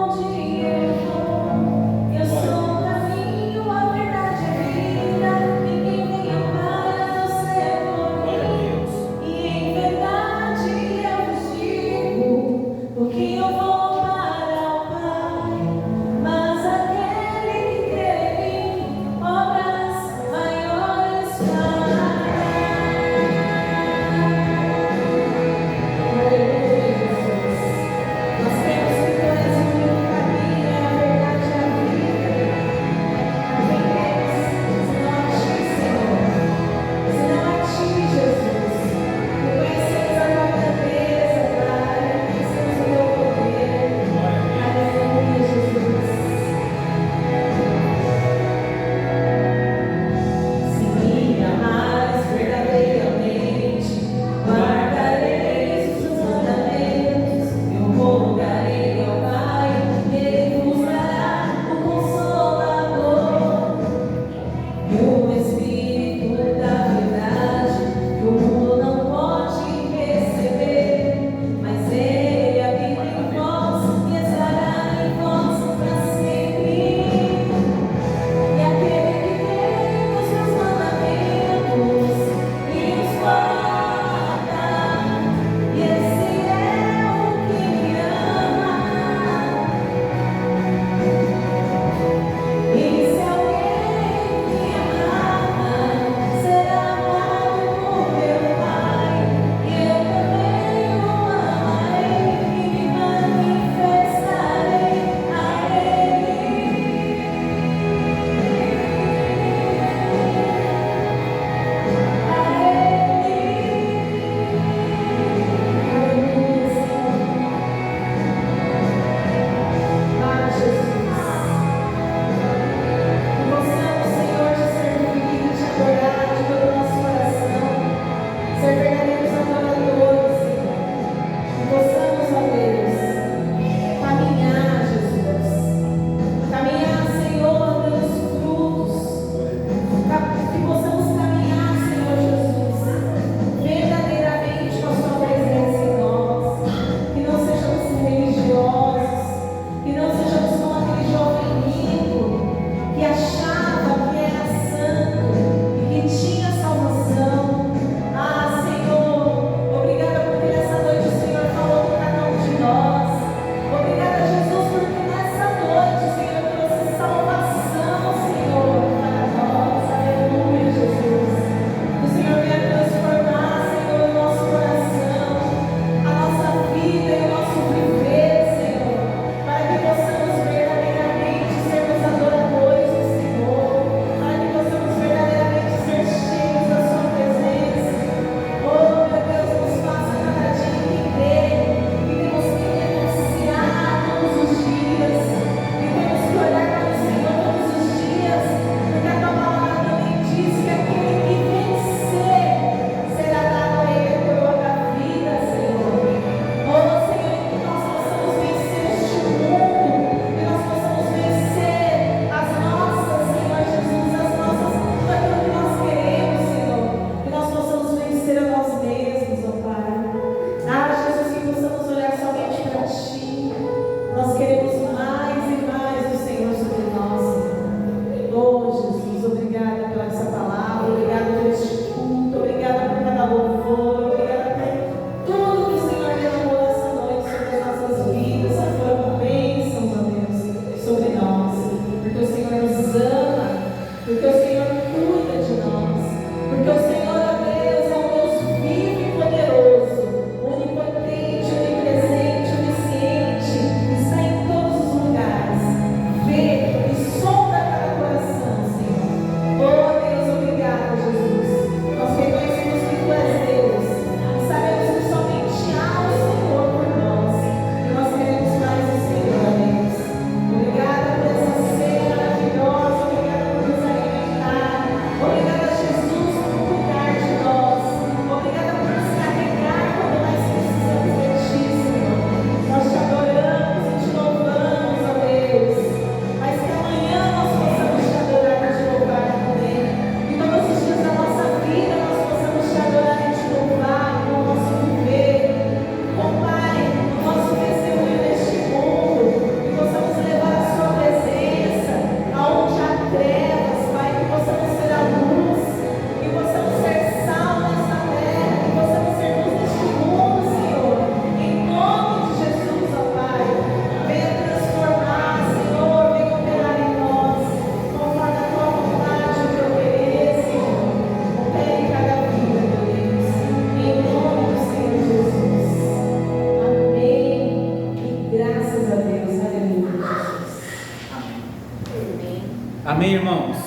Amém, irmãos?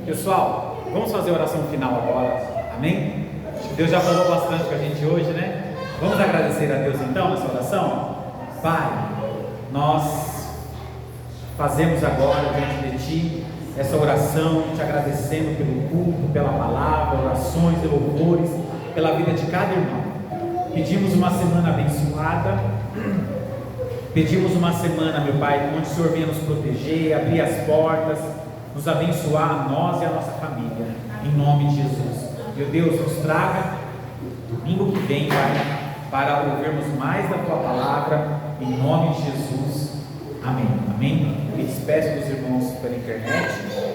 Pessoal, vamos fazer a oração final agora. Amém? Deus já falou bastante com a gente hoje, né? Vamos agradecer a Deus então nessa oração? Pai, nós fazemos agora diante de Ti essa oração, te agradecendo pelo culto, pela palavra, orações e louvores, pela vida de cada irmão. Pedimos uma semana abençoada, pedimos uma semana, meu Pai, onde o Senhor venha nos proteger, abrir as portas, nos abençoar a nós e a nossa família, em nome de Jesus. Meu Deus, nos traga domingo que vem, Pai, para ouvirmos mais da Tua palavra, em nome de Jesus. Amém. Amém. Me despeço dos irmãos pela internet.